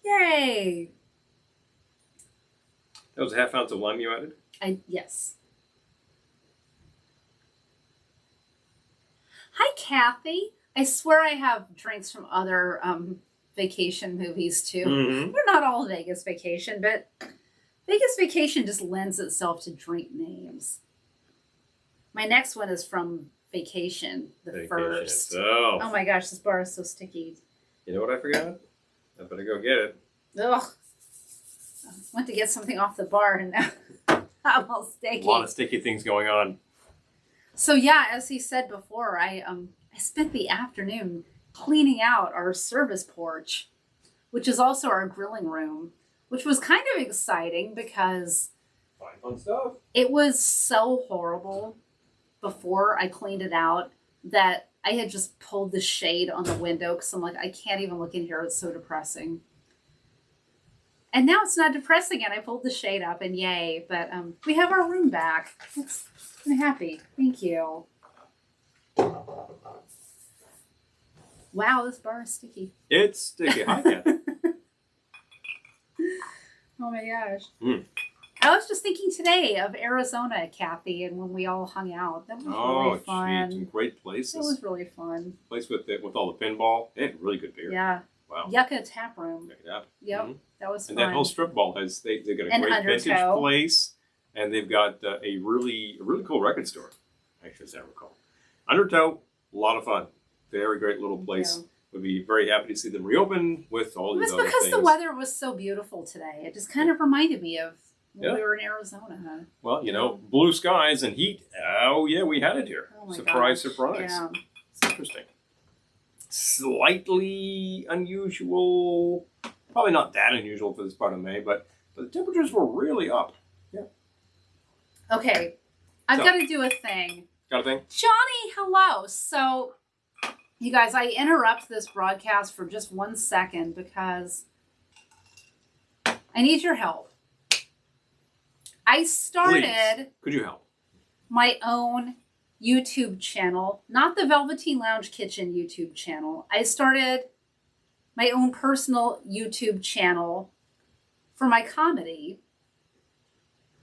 Yay! That was a 1/2 ounce of lime you added? Yes. Hi, Kathy. I swear I have drinks from other vacation movies, too. Mm-hmm. They're not all Vegas Vacation, but Vegas Vacation just lends itself to drink names. My next one is from Vacation, first. Oh my gosh, this bar is so sticky. You know what I forgot? I better go get it. Ugh. I went to get something off the bar and now I'm all sticky. A lot of sticky things going on. So yeah, as he said before, I spent the afternoon cleaning out our service porch, which is also our grilling room, which was kind of exciting because fun stuff. It was so horrible before I cleaned it out that I had just pulled the shade on the window because I'm like, I can't even look in here. It's so depressing. And now it's not depressing and I pulled the shade up and yay. But we have our room back. I'm happy. Thank you. Wow, this bar is sticky. It's sticky. Hi, Kathy. Oh my gosh. Mm. I was just thinking today of Arizona, Kathy, and when we all hung out. That was really fun. Some great places. It was really fun. Place with all the pinball. They had really good beer. Yeah. Wow. Yucca Tap Room. Yeah. Yep. Mm-hmm. That was fun. And that whole strip mall has they got a great vintage place, and they've got a really cool record store. Actually, as I recall, Undertow, a lot of fun. Very great little place. Would be very happy to see them reopen with all these other things. It was because the weather was so beautiful today. It just kind of reminded me of when we were in Arizona. Well, blue skies and heat. Oh yeah, we had it here. Oh Surprise. Yeah. It's interesting. Slightly unusual. Probably not that unusual for this part of May, but the temperatures were really up. Yeah. Okay. I've got to do a thing. Got a thing? Johnny, hello. So, you guys, I interrupt this broadcast for just 1 second because I need your help. I started... Please. Could you help? My own YouTube channel, not the Velveteen Lounge Kitchen YouTube channel. I started my own personal YouTube channel for my comedy,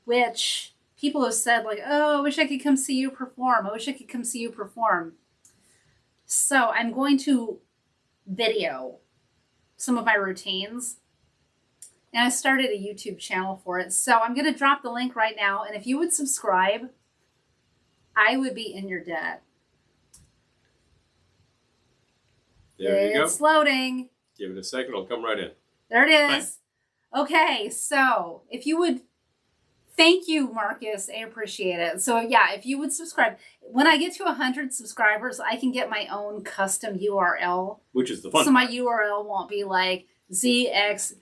which people have said like, oh, I wish I could come see you perform. I wish I could come see you perform. So I'm going to video some of my routines. And I started a YouTube channel for it. So I'm going to drop the link right now. And if you would subscribe, I would be in your debt. There you go. It's loading. Give it a second. It'll come right in. There it is. Bye. Okay. So if you would... Thank you, Marcus. I appreciate it. So yeah, if you would subscribe. When I get to 100 subscribers, I can get my own custom URL. Which is the fun part. So my URL won't be like ZX...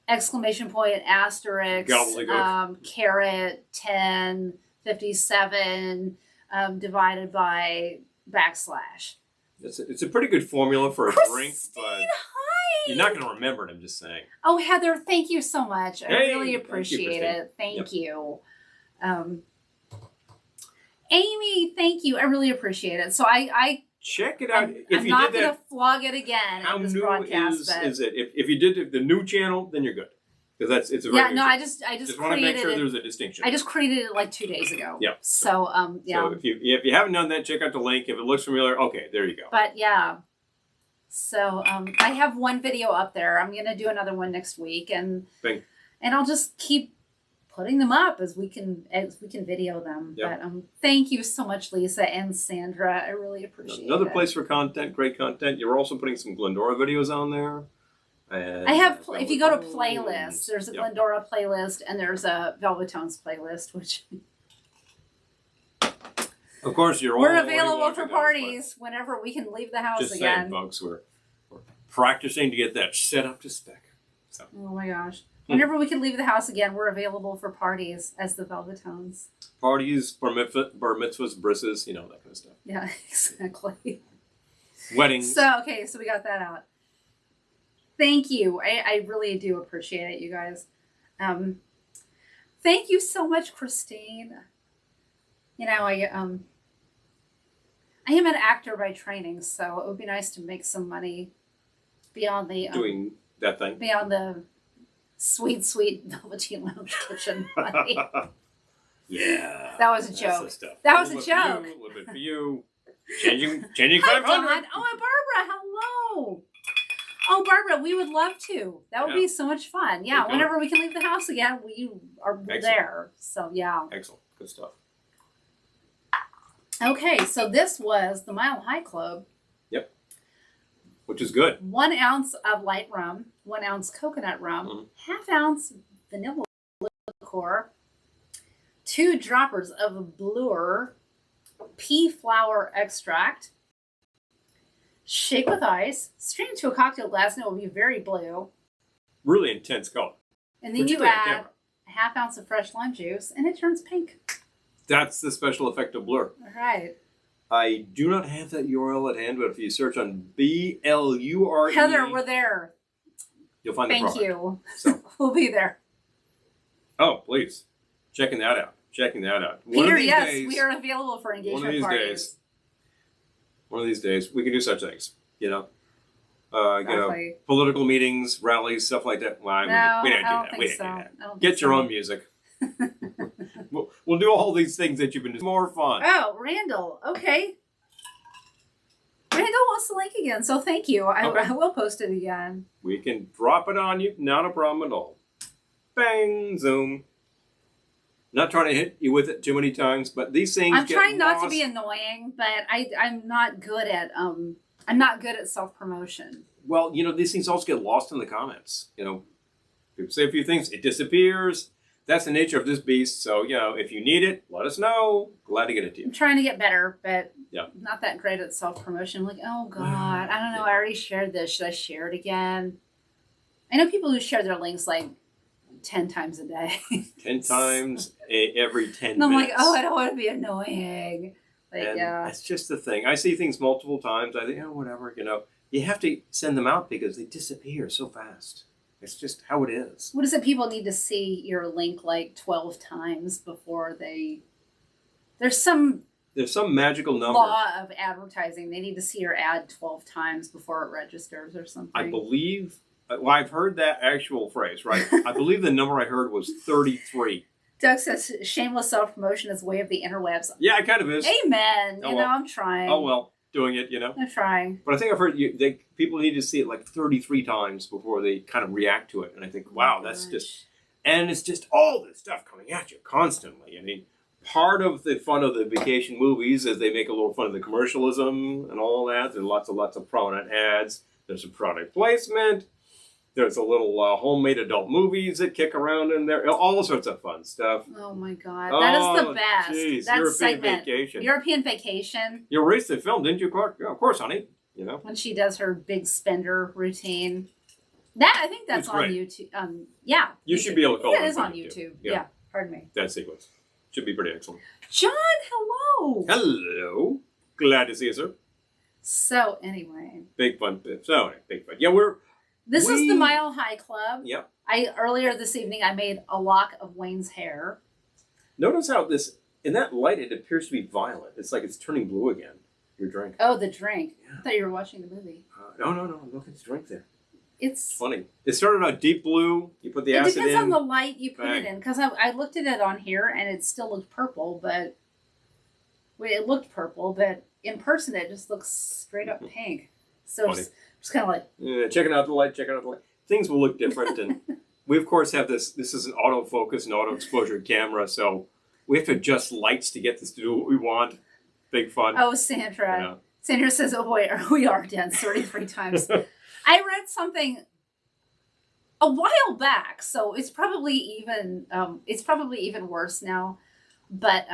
exclamation point asterisk caret 1057 divided by backslash. It's a pretty good formula for a drink, but hi. You're not going to remember it. I'm just saying. Oh, Heather, thank you so much. I really appreciate it. Thank you. Amy, thank you. I really appreciate it. So I check it out. I'm not going to flog it again. How this new broadcast, is it? If you did the new channel, then you're good. Because it's a very I just want to make sure there's a distinction. I just created it like 2 days ago. Yeah. So So if you haven't done that, check out the link. If it looks familiar, okay, there you go. But yeah. So I have one video up there. I'm gonna do another one next week, and I'll just keep putting them up as we can video them. Yep. But thank you so much, Lisa and Sandra. I really appreciate it. Another place for content, great content. You're also putting some Glendora videos on there. And I have, if you go to playlists, there's a Glendora playlist and there's a Velvetones playlist, which... Of course, we're available for parties whenever we can leave the house just again. Just saying, folks, we're practicing to get that set up to spec. So. Oh my gosh. Whenever we can leave the house again, we're available for parties as the Velvetones. Parties, bar mitzvahs, brisses, that kind of stuff. Yeah, exactly. Weddings. So we got that out. Thank you. I really do appreciate it, you guys. Thank you so much, Christine. I am an actor by training, so it would be nice to make some money beyond the doing that thing. Beyond the sweet Velveteen Lounge kitchen money. Yeah. That was a joke. That was a joke. A little bit for you. Changing 500. Hi, Dawn. Oh, and Barbara, hello. Oh, Barbara, we would love to. That would be so much fun. Yeah, whenever we can leave the house again, we are there. So, yeah. Excellent. Good stuff. Okay, so this was the Mile High Club. Yep. Which is good. 1 ounce of light rum, 1 ounce coconut rum, ½ ounce vanilla liqueur, 2 droppers of Blur pea flower extract. Shake with ice, strain into a cocktail glass, and it will be very blue. Really intense color. And then you add ½ ounce of fresh lime juice, and it turns pink. That's the special effect of Blur. All right. I do not have that URL at hand, but if you search on BLURE... Heather, we're there. You'll find the product. Thank you. So. We'll be there. Oh, please. Checking that out. Peter, yes, we are available for engagement parties. One of these days, we can do such things, Exactly. Political meetings, rallies, stuff like that. Well, No, we didn't I do don't that. think We didn't so. do that. I don't Get think your so. own music. We'll do all these things that you've been doing. More fun. Oh, Randall. Okay. Randall wants the link again, so thank you. I will post it again. We can drop it on you. Not a problem at all. Bang, zoom. Not trying to hit you with it too many times, but these things. I'm trying not to be annoying, but I'm not good at self-promotion. Well, these things also get lost in the comments. People say a few things, it disappears. That's the nature of this beast. So, if you need it, let us know. Glad to get it to you. I'm trying to get better, but not that great at self-promotion. I'm like, oh, God, I don't know. I already shared this. Should I share it again? I know people who share their links like 10 times a day. 10 times every 10 and I'm minutes. like, oh, I don't want to be annoying. That's just the thing. I see things multiple times. I think, whatever, You have to send them out because they disappear so fast. It's just how it is. What is it? People need to see your link like 12 times before they... There's some magical number. Law of advertising. They need to see your ad 12 times before it registers or something. I believe... Well, I've heard that actual phrase, right? I believe the number I heard was 33. Doug says shameless self-promotion is the way of the interwebs. Yeah, it kind of is. Amen. I'm trying. Oh, well. Doing it, I'm trying. But I think I've heard people need to see it like 33 times before they kind of react to it. And I think, wow, that's just... And it's just all this stuff coming at you constantly. I mean, part of the fun of the vacation movies is they make a little fun of the commercialism and all that. There's lots of prominent ads. There's a product placement. There's a little homemade adult movies that kick around in there. All sorts of fun stuff. Oh, my God. That is the best. Geez, that European segment. Vacation. European Vacation. You erased the film, didn't you, Clark? Yeah, of course, honey. When she does her big spender routine. I think that's on YouTube. Yeah. You should be able to call it. It is on YouTube. Yeah. Pardon me. That sequence. Should be pretty excellent. John, hello. Hello. Glad to see you, sir. So, anyway. Big fun. Big fun. Yeah, This is the Mile High Club. Yep. Earlier this evening, I made a lock of Wayne's hair. Notice how in that light, it appears to be violet. It's like it's turning blue again. Your drink. Oh, the drink. Yeah. I thought you were watching the movie. No. Look at the drink there. It's funny. It started out deep blue. You put the acid in. It depends on the light you put it in. Because I looked at it on here, and it still looked purple, but... it looked purple, but in person, it just looks straight up pink. So it's kind of like... Yeah, checking out the light. Things will look different. And we, of course, have this. This is an autofocus and auto exposure camera, so we have to adjust lights to get this to do what we want. Big fun. Oh, Sandra. Yeah. Sandra says, oh, boy, we are dense 33 times. I read something a while back, so it's probably even worse now. But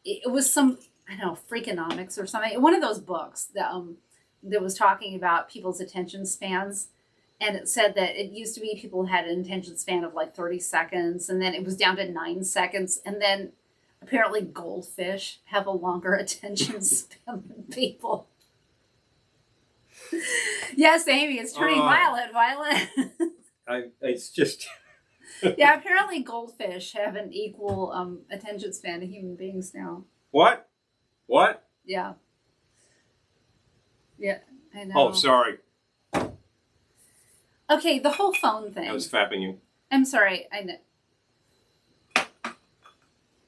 it was some, I don't know, Freakonomics or something. One of those books that was talking about people's attention spans. And it said that it used to be people had an attention span of like 30 seconds. And then it was down to 9 seconds. And then apparently goldfish have a longer attention span than people. Yes, Amy, it's turning violet. It's just... Yeah, apparently goldfish have an equal attention span to human beings now. What? Yeah. Yeah, I know. Oh, sorry. Okay, the whole phone thing. I was fapping you. I'm sorry. I know.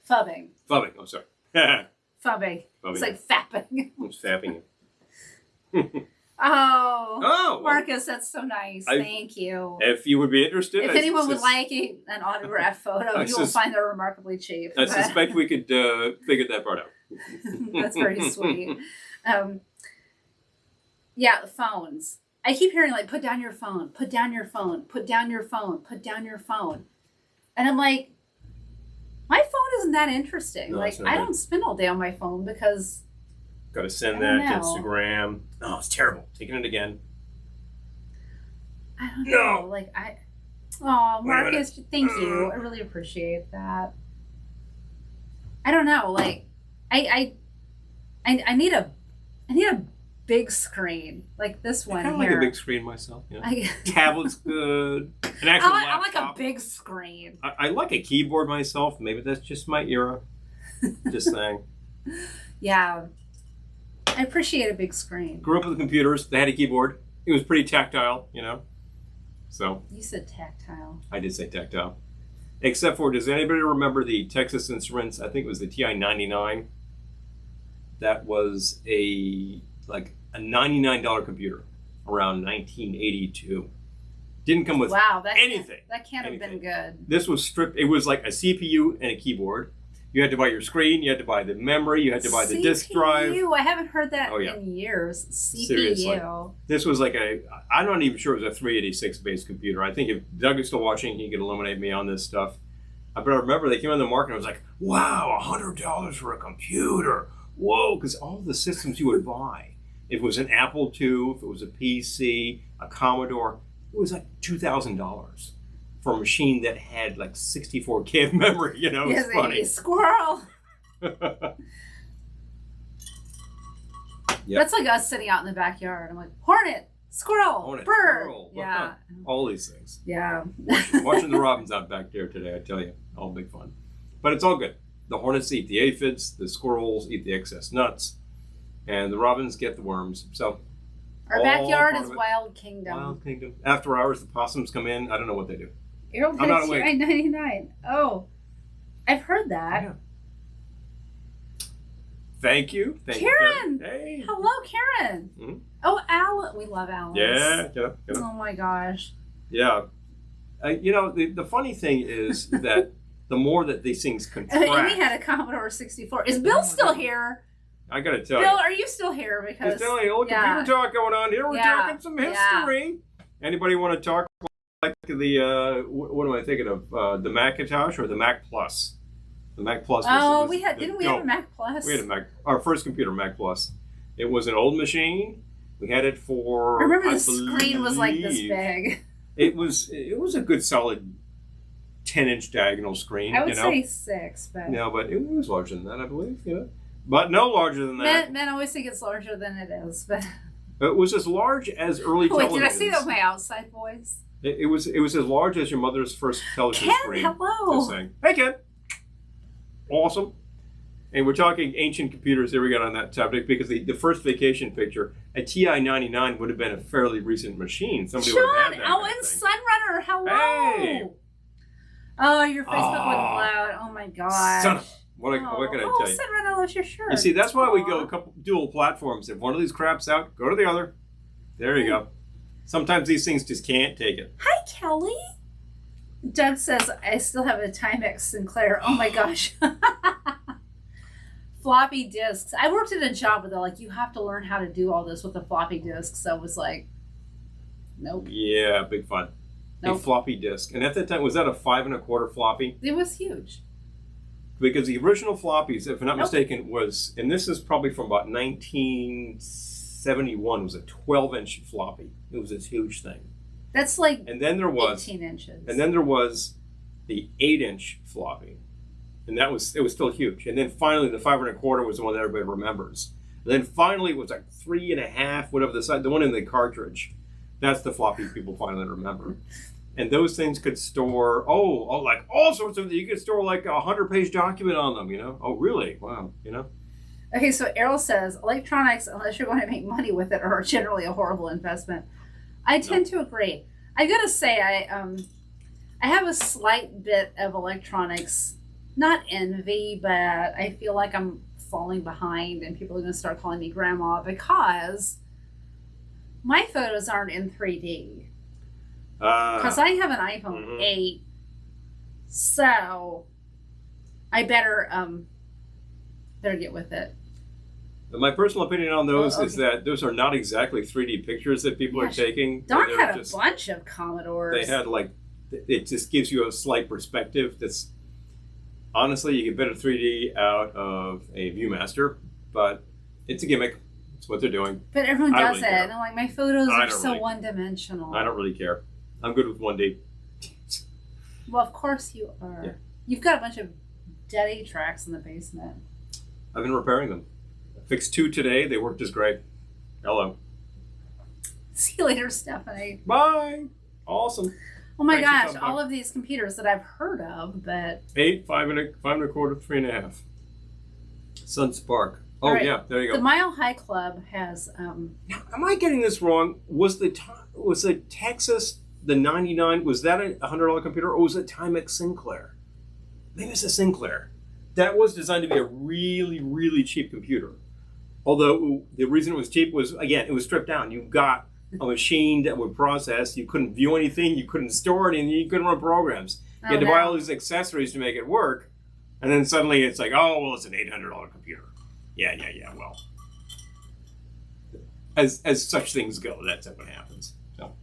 Fubbing. I'm sorry. Fubbing. It's like fapping. I was fapping you. Oh, Marcus, that's so nice. Thank you. If you would be interested. If anyone would like an autograph photo, you will find they're remarkably cheap. I suspect we could figure that part out. That's very sweet. Yeah, phones. I keep hearing like, put down your phone, put down your phone, put down your phone, put down your phone. And I'm like, my phone isn't that interesting. No, I don't spend all day on my phone because... Got to send that to Instagram. Oh, it's terrible. Taking it again. I don't know. Oh, Marcus, thank you. I really appreciate that. I don't know. I need a big screen like this one I here. like a big screen myself. Yeah. Tablet's good. An actual I laptop. like a big screen. I like a keyboard myself. Maybe that's just my era. Just saying. Yeah. I appreciate a big screen. Grew up with computers. They had a keyboard. it was pretty tactile, So You said tactile. I did say tactile. Except for, does anybody remember the Texas Instruments? I think it was the TI-99. That was a $99 computer around 1982. Didn't come with anything. That can't have been good. This was stripped. It was like a CPU and a keyboard. You had to buy your screen. You had to buy the memory. You had to buy the disk drive. I haven't heard that in years. CPU. Seriously. This was like I'm not even sure it was a 386 based computer. I think if Doug is still watching, he could eliminate me on this stuff. But I remember they came on the market and I was like, wow, $100 for a computer. Whoa, because all the systems you would buy, if it was an Apple II, if it was a PC, a Commodore, it was like $2,000 for a machine that had like 64K of memory. It's funny. Squirrel. Yep. That's like us sitting out in the backyard. I'm like, hornet, squirrel, bird. Squirrel. Yeah. All these things. Yeah. Watching the robins out back there today, I tell you, all big fun. But it's all good. The hornets eat the aphids, the squirrels eat the excess nuts, and the robins get the worms. So our backyard is Wild Kingdom. Wild Kingdom. After hours, the possums come in. I don't know what they do. Errol I'm not awake. TI-99. Oh, I've heard that. Yeah. Thank you. Karen. Hey. Hello, Karen. Mm-hmm. Oh, Alan. We love Alan. Yeah. Oh my gosh. Yeah. The funny thing is that the more that these things contract. Amy had a Commodore 64. Is Bill still here? I got to tell you. Bill, are you still here? Because there's definitely a little computer talk going on here. We're talking some history. Anybody want to talk like the, what am I thinking of? The Macintosh or the Mac Plus? The Mac Plus was didn't we have a Mac Plus? We had a Mac, our first computer, Mac Plus. It was an old machine. We had it for, I remember the screen was like this big. It was a good solid 10-inch diagonal screen. I would say 6, but no, but it was larger than that, I believe. But no larger than that. Men always think it's larger than it is, but it was as large as early televisions. Wait, did I say that with my outside voice? It was as large as your mother's first television screen. Ken, hello. Just saying. Hey, Ken. Awesome. And we're talking ancient computers here we got on that topic because the first vacation picture, a TI-99 would have been a fairly recent machine. Somebody would have had that. Oh, and Sunrunner, hello. Hey. Oh, your Facebook wasn't loud. Oh my gosh. What can I tell you? Sunrunner loves your shirt. You see, that's why we go a couple dual platforms. If one of these craps out, go to the other. There you go. Sometimes these things just can't take it. Hi, Kelly. Doug says, I still have a Timex Sinclair. Oh my gosh. Floppy disks. I worked at a job where they're like, you have to learn how to do all this with the floppy disks. So I was like, nope. Yeah, big fun. Nope. A floppy disk. And at that time, was that a 5 1/4 floppy? It was huge. Because the original floppies, if I'm not mistaken, was, and this is probably from about 1971, was a 12-inch floppy. It was this huge thing. That's like and then there was 18 inches. And then there was the 8-inch floppy. And it was still huge. And then finally the 5 1/4 was the one that everybody remembers. And then finally it was like 3 1/2, whatever the one in the cartridge. That's the floppy people finally remember. And those things could store, like all sorts of, you could store like a 100-page document on them, Oh, really? Wow, Okay, so Errol says, electronics, unless you're going to make money with it, are generally a horrible investment. I tend to agree. I gotta say, I have a slight bit of electronics, not envy, but I feel like I'm falling behind and people are going to start calling me grandma because my photos aren't in 3D. Because I have an iPhone 8, so I better get with it. My personal opinion on those is that those are not exactly 3D pictures that people are taking. Don had a bunch of Commodores. They had it just gives you a slight perspective. That's honestly, you get better 3D out of a Viewmaster, but it's a gimmick. It's what they're doing. But everyone does it. And I'm like, my photos are so one-dimensional. I don't really care. I'm good with 1D. Well, of course you are. Yeah. You've got a bunch of dead 8 tracks in the basement. I've been repairing them. I fixed 2 today. They worked just great. Hello. See you later, Stephanie. Bye. Awesome. Oh my gosh, all of these computers that I've heard of, but 8, 5 1/4, 3 1/2. Sun Spark. Oh, right. Yeah, there you go. The Mile High Club has... Now, am I getting this wrong? Was the Texas, the 99, was that a $100 computer, or was it Timex Sinclair? Maybe it's a Sinclair. That was designed to be a really, really cheap computer. Although the reason it was cheap was, again, it was stripped down. You got a machine that would process. You couldn't view anything. You couldn't store anything. You couldn't run programs. You had to buy all these accessories to make it work. And then suddenly it's like, oh, well, it's an $800 computer. Yeah. Well, as such things go, that's what happens. So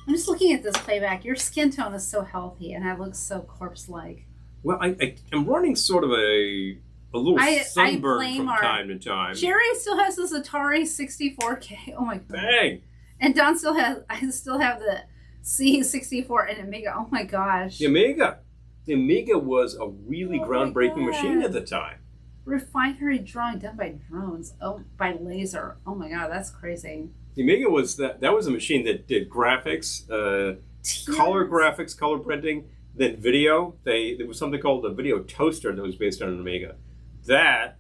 I'm just looking at this playback. Your skin tone is so healthy, and I look so corpse-like. Well, I'm running sort of a little sunburn from time to time. Jerry still has this Atari 64K. Oh my god! Dang. And Don still has. I still have the C64 and Amiga. Oh my gosh! The Amiga was a really groundbreaking machine at the time. Refinery drawing done by drones. Oh, by laser. Oh my god, that's crazy. The Amiga was that was a machine that did graphics, color graphics, color printing, then video. There was something called the video toaster that was based on an Amiga. That,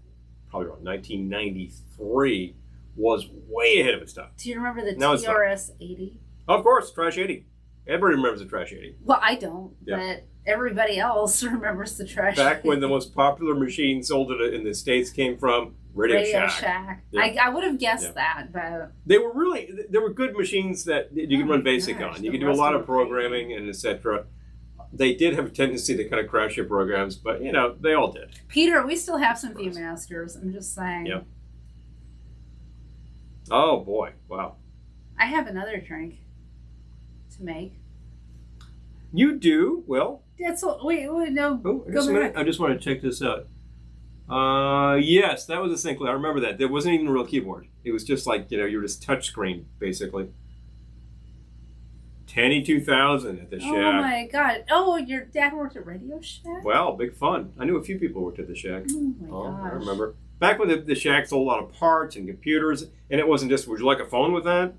probably around 1993, was way ahead of its time. Do you remember the TRS-80? Of course, Trash 80. Everybody remembers the Trash 80. Well, I don't, but everybody else remembers the Trash 80. Back when the most popular machine sold in the States came from Radio Shack. Yeah. I would have guessed that, but... They were good machines that you could run BASIC on. You could do a lot of programming and etc. They did have a tendency to kind of crash your programs, but, they all did. Peter, we still have some Viewmasters. I'm just saying. Yeah. Oh, boy. Wow. I have another drink to make. You do? Well... Wait, no. Oh, just a minute. I just want to check this out. Yes, that was a Sinclair. I remember that. There wasn't even a real keyboard. It was just like, you were just touch screen, basically. Tanny 2000 at the Shack. Oh my god. Oh, your dad worked at Radio Shack? Well, big fun. I knew a few people who worked at the Shack. Oh my gosh. I remember. Back when the Shack sold a lot of parts and computers, and it wasn't just, would you like a phone with that?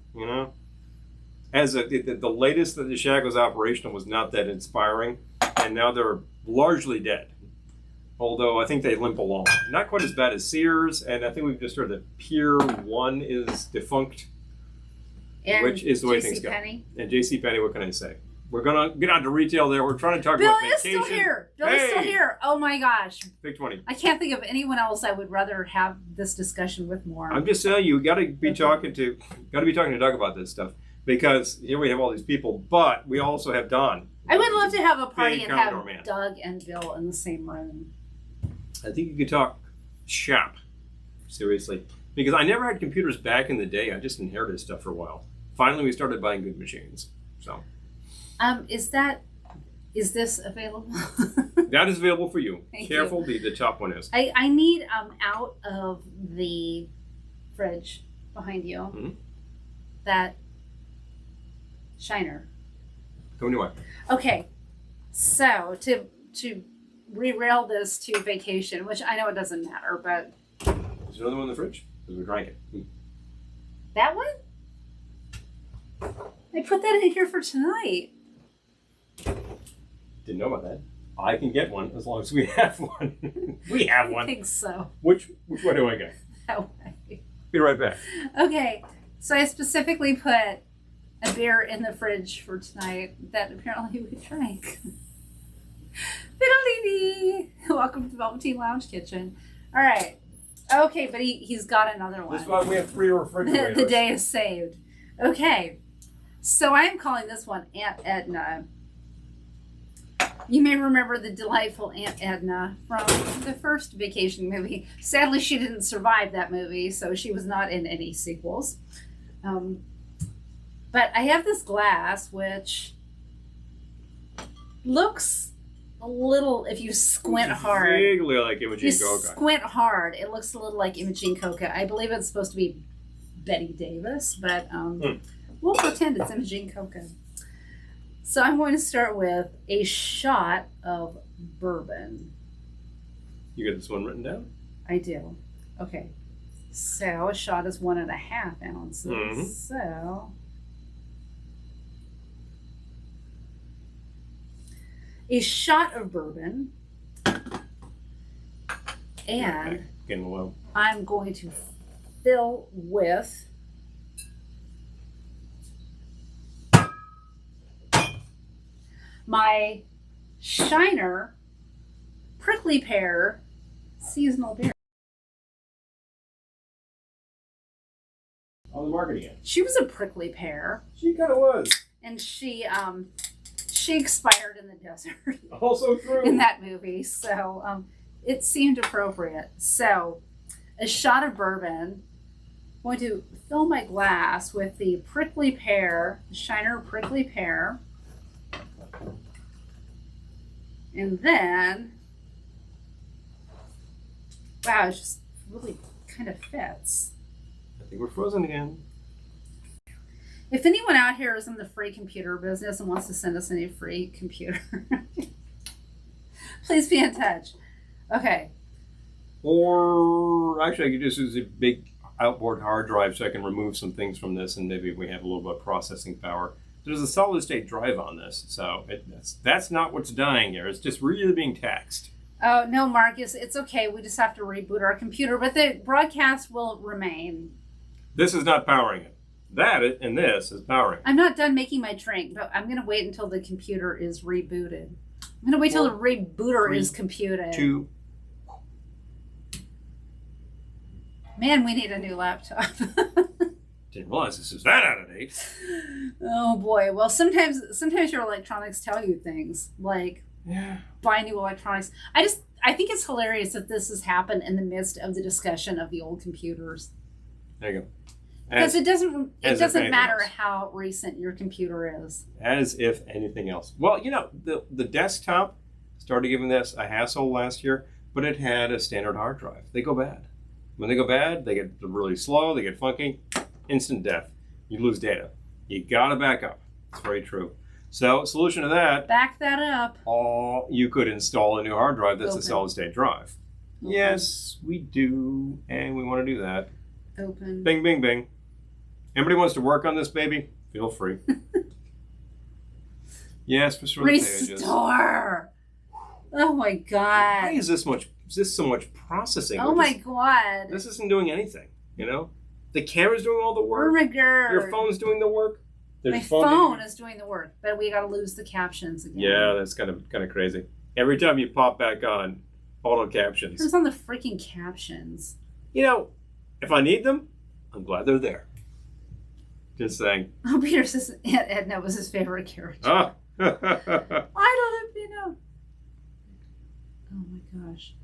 As the latest that the Shack was operational was not that inspiring, and now they're largely dead. Although I think they limp along. Not quite as bad as Sears, and I think we've just heard that Pier 1 is defunct. And which is the way things go. And JCPenney, what can I say? We're going to get on to retail there. We're trying to talk about vacation. Bill is still here. Bill is still here. Oh my gosh. Big 20. I can't think of anyone else I would rather have this discussion with more. I'm just saying, you got to be talking to Doug about this stuff. Because here we have all these people, but we also have Don. I would love to have a party and have Doug and Bill in the same room. I think you could talk shop. Seriously. Because I never had computers back in the day. I just inherited stuff for a while. Finally, we started buying good machines. So, is this available? That is available for you. Thank Careful, you. The top one is. I need out of the fridge behind you. Mm-hmm. That shiner. Come anyway. Okay, so to derail this to vacation, which I know it doesn't matter, but there's another one in the fridge because we drank it. That one? I put that in here for tonight. Didn't know about that. I can get one as long as we have one. We have one. I think so. Which one do I get? That way. Be right back. Okay, so I specifically put a beer in the fridge for tonight that apparently we drank. Fiddle-dee-dee! Welcome to Velveteen Lounge Kitchen. All right. Okay, but he's got another one. This one we have 3 refrigerators. The day is saved. Okay. So I am calling this one Aunt Edna. You may remember the delightful Aunt Edna from the first vacation movie. Sadly, she didn't survive that movie, so she was not in any sequels. But I have this glass, which looks a little, if you squint hard. Vaguely like Imogene Coca. Squint hard, it looks a little like Imogene Coca. I believe it's supposed to be Betty Davis, but we'll pretend it's Imogene Coca. So I'm going to start with a shot of bourbon. You got this one written down? I do. Okay. So a shot is 1.5 ounces. Mm-hmm. So a shot of bourbon and getting low. I'm going to fill with my Shiner Prickly Pear seasonal beer. On the market again. She was a prickly pear. She kind of was. And she expired in the desert. Also true. In that movie, so it seemed appropriate. So, a shot of bourbon. I'm going to fill my glass with the prickly pear, the Shiner Prickly Pear. And then, wow, it just really kind of fits. I think we're frozen again. If anyone out here is in the free computer business and wants to send us any free computer, please be in touch. Okay. Or actually, I could just use a big outboard hard drive so I can remove some things from this, and maybe we have a little bit of processing power. There's a solid state drive on this, so that's not what's dying here. It's just really being taxed. Oh, no, Marcus, it's okay. We just have to reboot our computer, but the broadcast will remain. This is not powering it. That and this is powering it. I'm not done making my drink, but I'm going to wait until the computer is rebooted. I'm going to wait till the rebooter is computed. 2. Man, we need a new laptop. Didn't realize this is that out of date. Oh boy. Well, sometimes your electronics tell you things like buy new electronics. I think it's hilarious that this has happened in the midst of the discussion of the old computers. There you go. Because it doesn't matter else. How recent your computer is. As if anything else. Well, the desktop started giving this a hassle last year, but it had a standard hard drive. They go bad. When they go bad, they get really slow, they get funky, instant death. You lose data. You gotta back up. It's very true. So, solution to that. Back that up. You could install a new hard drive that's Open. a solid state drive. Open. Yes, we do, and we want to do that. Open. Bing, bing, bing. Anybody wants to work on this baby? Feel free. Yes, restore the pages. Restore. Oh my god. Why is this so much processing? Oh my god. This isn't doing anything, The camera's doing all the work. Oh my god. Your phone's doing the work. My phone is doing the work, but we gotta lose the captions again. Yeah, that's kind of crazy. Every time you pop back on, auto captions. Who's on the freaking captions? If I need them, I'm glad they're there. Just saying. Oh, Peter says Edna was his favorite character. Ah. I don't know. Oh my gosh.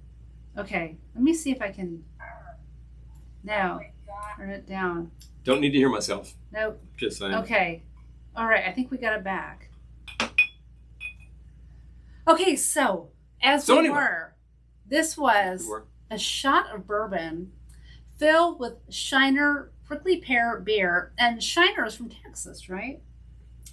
Okay, let me see if I can. No, turn it down. Don't need to hear myself. Nope. Just saying. Okay. All right, I think we got it back. Okay, so this was a shot of bourbon filled with Shiner Prickly Pear beer, and Shiner is from Texas, right?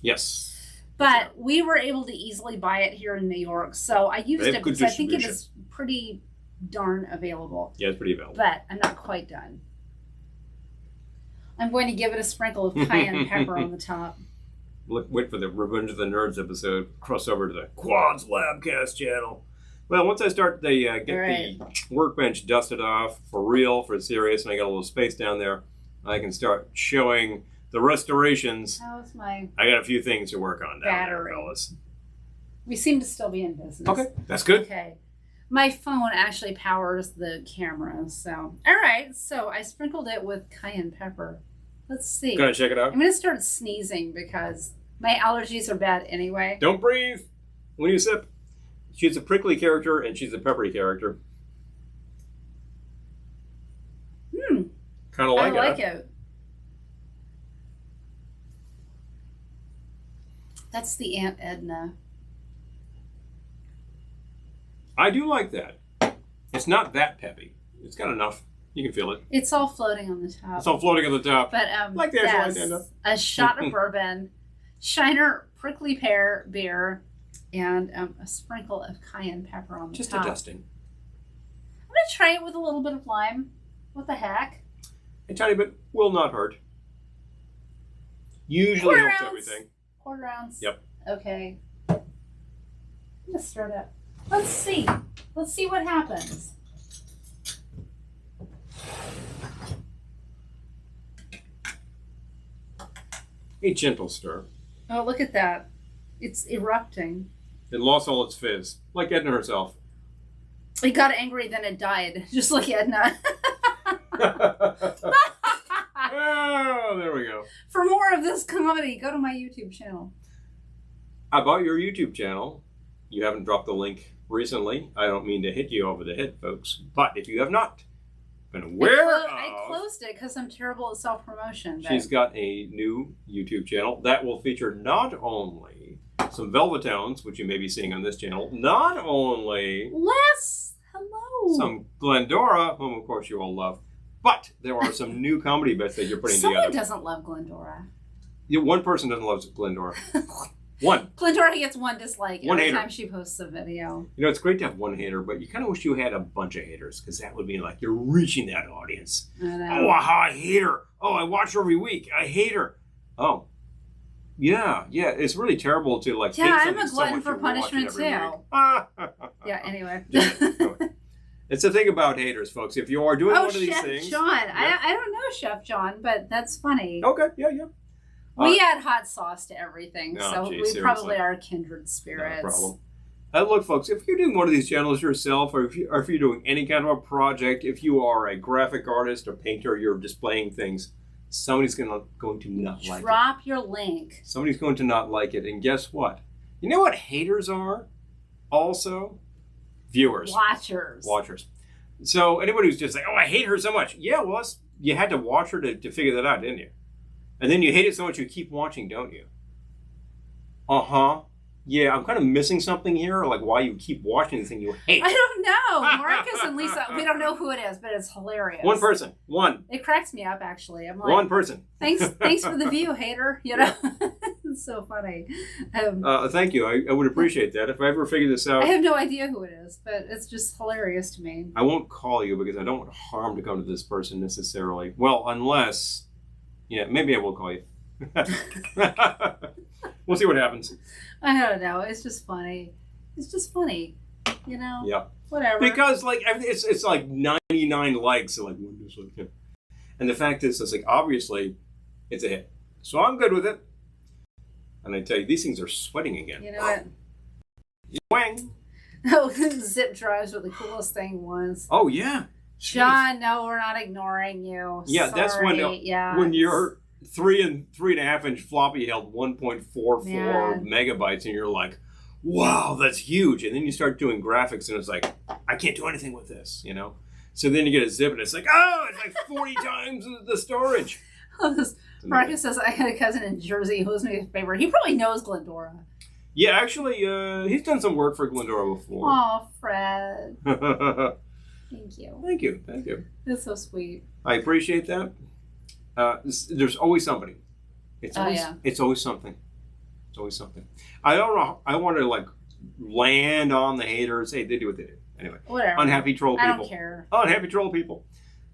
Yes. But we were able to easily buy it here in New York, so I used it because I think it is pretty darn available. Yeah, it's pretty available. But I'm not quite done. I'm going to give it a sprinkle of cayenne pepper on the top. Wait for the Revenge of the Nerds episode. Cross over to the Quads Labcast channel. Well, once I start the the workbench dusted off for real, for serious, and I got a little space down there, I can start showing the restorations. How's my I got a few things to work on down there, fellas. We seem to still be in business. Okay, that's good. Okay. My phone actually powers the camera, so. All right, so I sprinkled it with cayenne pepper. Let's see. Gonna check it out? I'm going to start sneezing because my allergies are bad anyway. Don't breathe when you sip. She's a prickly character and she's a peppery character. Kind of like it. I like it. That's the Aunt Edna. I do like that. It's not that peppy. It's got enough. You can feel it. It's all floating on the top. It's all floating on the top. But like the actual idea. A shot of bourbon, Shiner Prickly Pear beer, and a sprinkle of cayenne pepper on the top. Just a dusting. I'm going to try it with a little bit of lime. What the heck? A tiny bit will not hurt. Usually helps everything. Quarter ounce? Yep. Okay. I'm going to stir it up. Let's see. Let's see what happens. A gentle stir. Oh, look at that. It's erupting. It lost all its fizz, like Edna herself. It got angry, then it died, just like Edna. Oh, there we go. For more of this comedy, go to my YouTube channel. About your YouTube channel, you haven't dropped the link recently. I don't mean to hit you over the head, folks, but if you have not been aware I closed it because I'm terrible at self-promotion. She's got a new YouTube channel that will feature not only some Velvetones, which you may be seeing on this channel, not only hello, some Glendora, whom of course you all love, but there are some new comedy bits that you're putting together. Someone doesn't love Glendora. Yeah, one person doesn't love Glendora. One. Glendora gets one dislike one every hater. time she posts a video. You know, it's great to have one hater, but you kind of wish you had a bunch of haters, because that would be like you're reaching that audience. I know. Oh, aha, I hate her. Oh, I watch her every week. I hate her. Oh. Yeah. It's really terrible to like. Yeah, hate I'm a glutton for punishment too. Yeah. Anyway. It's the thing about haters, folks. If you are doing one of these Chef things, John. Yeah. I don't know Chef John, but that's funny. Okay. Yeah. We add hot sauce to everything, so geez, we seriously. probably are kindred spirits. No problem. Look, folks, if you're doing one of these channels yourself, or if you're doing any kind of a project, if you are a graphic artist or painter, you're displaying things, somebody's going to not like it. Drop your link. Somebody's going to not like it. And guess what? You know what haters are? Also, viewers. Watchers. So anybody who's just like, oh, I hate her so much. Yeah, well, you had to watch her to figure that out, didn't you? And then you hate it so much you keep watching, don't you? Uh-huh. Yeah, I'm kind of missing something here, like why you keep watching the thing you hate. I don't know. Marcus and Lisa, we don't know who it is, but it's hilarious. One person. One. It cracks me up, actually. I'm like, one person. Thanks for the view, hater. You know, it's so funny. Thank you. I would appreciate that. If I ever figure this out. I have no idea who it is, but it's just hilarious to me. I won't call you because I don't want harm to come to this person necessarily. Well, unless, maybe I will call you. We'll see what happens. I don't know. It's just funny. You know? Yeah. Whatever. Because it's like 99 likes, so like one dislike. And the fact is, it's like obviously it's a hit. So I'm good with it. And I tell you, these things are sweating again. You know what? Wang. Oh, zip drives were the coolest thing once. Oh yeah. John, no, we're not ignoring you. Yeah, sorry. that's when your 3 and 3.5 inch floppy held 1.44 megabytes, and you're like, wow, that's huge. And then you start doing graphics, and it's like, I can't do anything with this, you know? So then you get a zip, and it's like, oh, it's like 40 times the storage. Marcus says, I had a cousin in Jersey who was my favorite. He probably knows Glendora. Yeah, actually, he's done some work for Glendora before. Oh, Fred. Thank you. Thank you. That's so sweet. I appreciate that. There's always somebody. It's always something. I don't know. I want to like land on the haters. Hey, they do what they do. Anyway. Whatever. Unhappy troll people. I don't care. Unhappy troll people.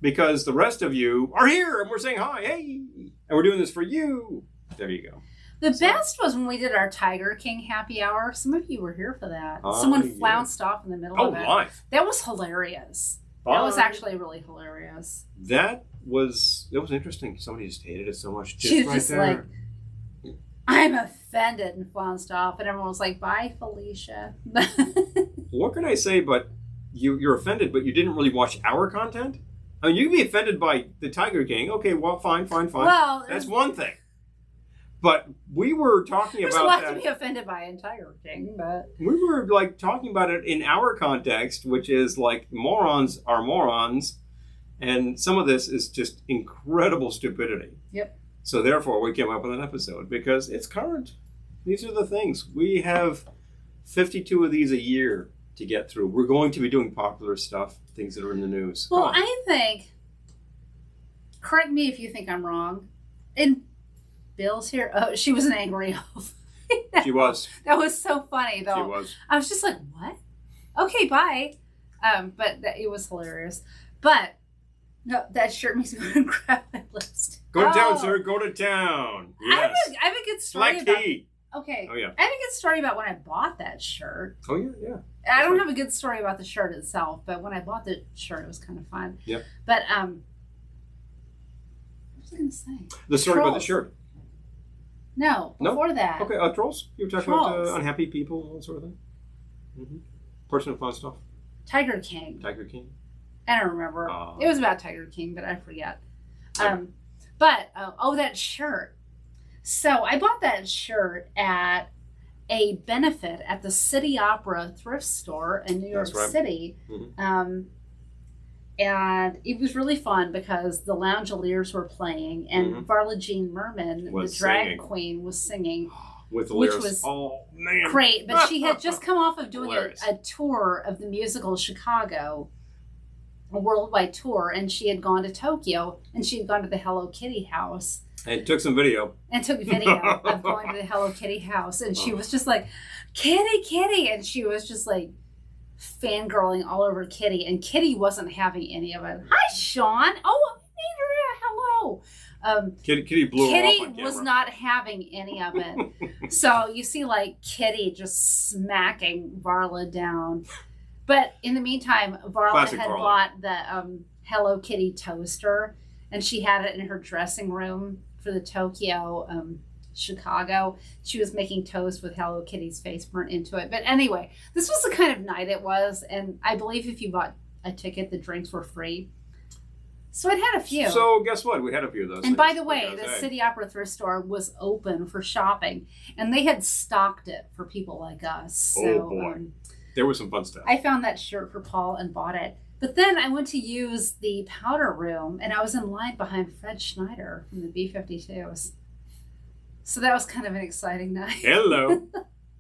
Because the rest of you are here and we're saying hi, hey. And we're doing this for you. There you go. The best was when we did our Tiger King happy hour. Some of you were here for that. Someone flounced off in the middle of it. Live. That was hilarious. That was actually really hilarious. That was interesting. Somebody just hated it so much. She was just like, I'm offended, and flounced off, and everyone was like, bye, Felicia. What can I say? But you're offended, but you didn't really watch our content. I mean, you can be offended by the Tiger King. Okay, well, fine. Well, that's one thing. But we were talking about that. There's a lot to be offended by in Tiger King, but we were like talking about it in our context, which is like morons are morons, and some of this is just incredible stupidity. Yep. So therefore, we came up with an episode because it's current. These are the things. We have 52 of these a year to get through. We're going to be doing popular stuff, things that are in the news. Well, I think, correct me if you think I'm wrong, and Bill's here. Oh, she was an angry elf. She was. That was so funny, though. She was. I was just like, what? Okay, bye. But it was hilarious. But no, that shirt makes me want to grab my lipstick. Go to town, sir. Go to town. Yes. I have a good story Black tea. Okay. Oh, yeah. I have a good story about when I bought that shirt. Oh, yeah. I don't have a good story about the shirt itself, but when I bought the shirt, it was kind of fun. Yep. But, what was I going to say? The story about the shirt. No, before that. Okay, trolls. You were talking about unhappy people, all that sort of thing. Mm-hmm. Personal fun stuff. Tiger King. Tiger King. I don't remember. It was about Tiger King, but I forget. Okay. That shirt. So I bought that shirt at a benefit at the City Opera thrift store in New York City. Mm-hmm. And it was really fun because the Loungeliers were playing and Varla Jean Merman, the drag queen, was singing. With the which lyrics. was great. But she had just come off of doing a tour of the musical Chicago, a worldwide tour, and she had gone to Tokyo, and she had gone to the Hello Kitty house. And took some video. And took video of going to the Hello Kitty house. And she was just like, Kitty, Kitty. And she was just like fangirling all over Kitty. And Kitty wasn't having any of it. Hi, Sean. Oh, hello. Kitty blew her off on camera. Was not having any of it. So you see like Kitty just smacking Varla down. But in the meantime, Varla had bought the Hello Kitty toaster, and she had it in her dressing room for the Tokyo, Chicago. She was making toast with Hello Kitty's face burnt into it. But anyway, this was the kind of night it was, and I believe if you bought a ticket, the drinks were free. So it had a few. So guess what? We had a few of those. And by the way, the City Opera thrift store was open for shopping, and they had stocked it for people like us. So, boy. There was some fun stuff. I found that shirt for Paul and bought it. But then I went to use the powder room, and I was in line behind Fred Schneider from the B-52s. So that was kind of an exciting night. Hello.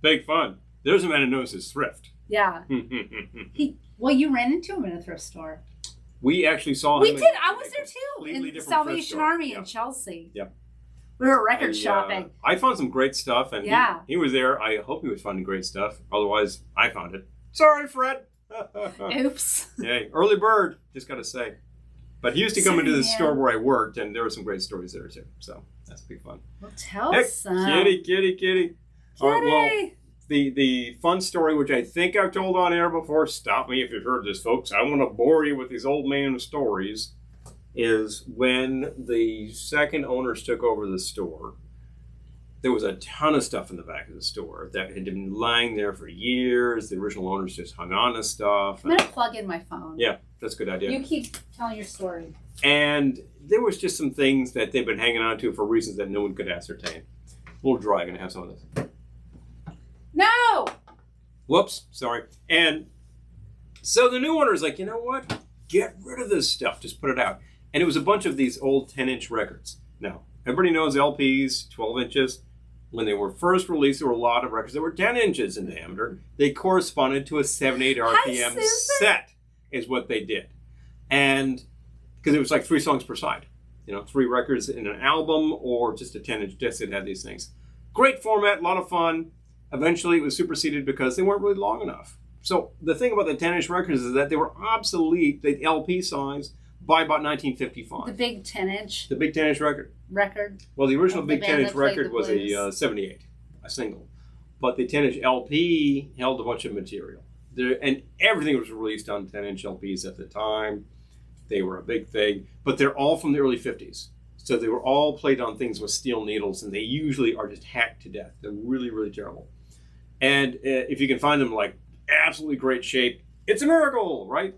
Big fun. There's a man who knows his thrift. Yeah. You ran into him in a thrift store. We actually saw him. We did. I was there too. In Salvation Army in Chelsea. Yep. We were record shopping. I found some great stuff, and he was there. I hope he was finding great stuff. Otherwise, I found it. Sorry, Fred. Oops. Hey, early bird, just got to say. But he used to come into the store where I worked, and there were some great stories there, too. So that's pretty fun. Well, tell us some. Kitty. All right, well, the fun story, which I think I've told on air before, stop me if you've heard this, folks. I want to bore you with these old man stories, is when the second owners took over the store, there was a ton of stuff in the back of the store that had been lying there for years. The original owners just hung on to stuff. I'm going to plug in my phone. Yeah, that's a good idea. You keep telling your story. And there was just some things that they've been hanging on to for reasons that no one could ascertain. A little dry, going to have some of this. No! Whoops, sorry. And so the new owner's like, you know what? Get rid of this stuff. Just put it out. And it was a bunch of these old 10-inch records. Now, everybody knows LPs, 12 inches. When they were first released, there were a lot of records that were 10 inches in diameter. They corresponded to a 78 RPM set, is what they did. And because it was like 3 songs per side. 3 records in an album or just a 10-inch disc that had these things. Great format, a lot of fun. Eventually, it was superseded because they weren't really long enough. So the thing about the 10-inch records is that they were obsolete, the LP size, by about 1955. The big 10-inch? The big 10-inch record. Well, the original big 10-inch record was a 78, a single. But the 10-inch LP held a bunch of material. And everything was released on 10-inch LPs at the time. They were a big thing. But they're all from the early 50s. So they were all played on things with steel needles, and they usually are just hacked to death. They're really, really terrible. And if you can find them like absolutely great shape, it's a miracle, right?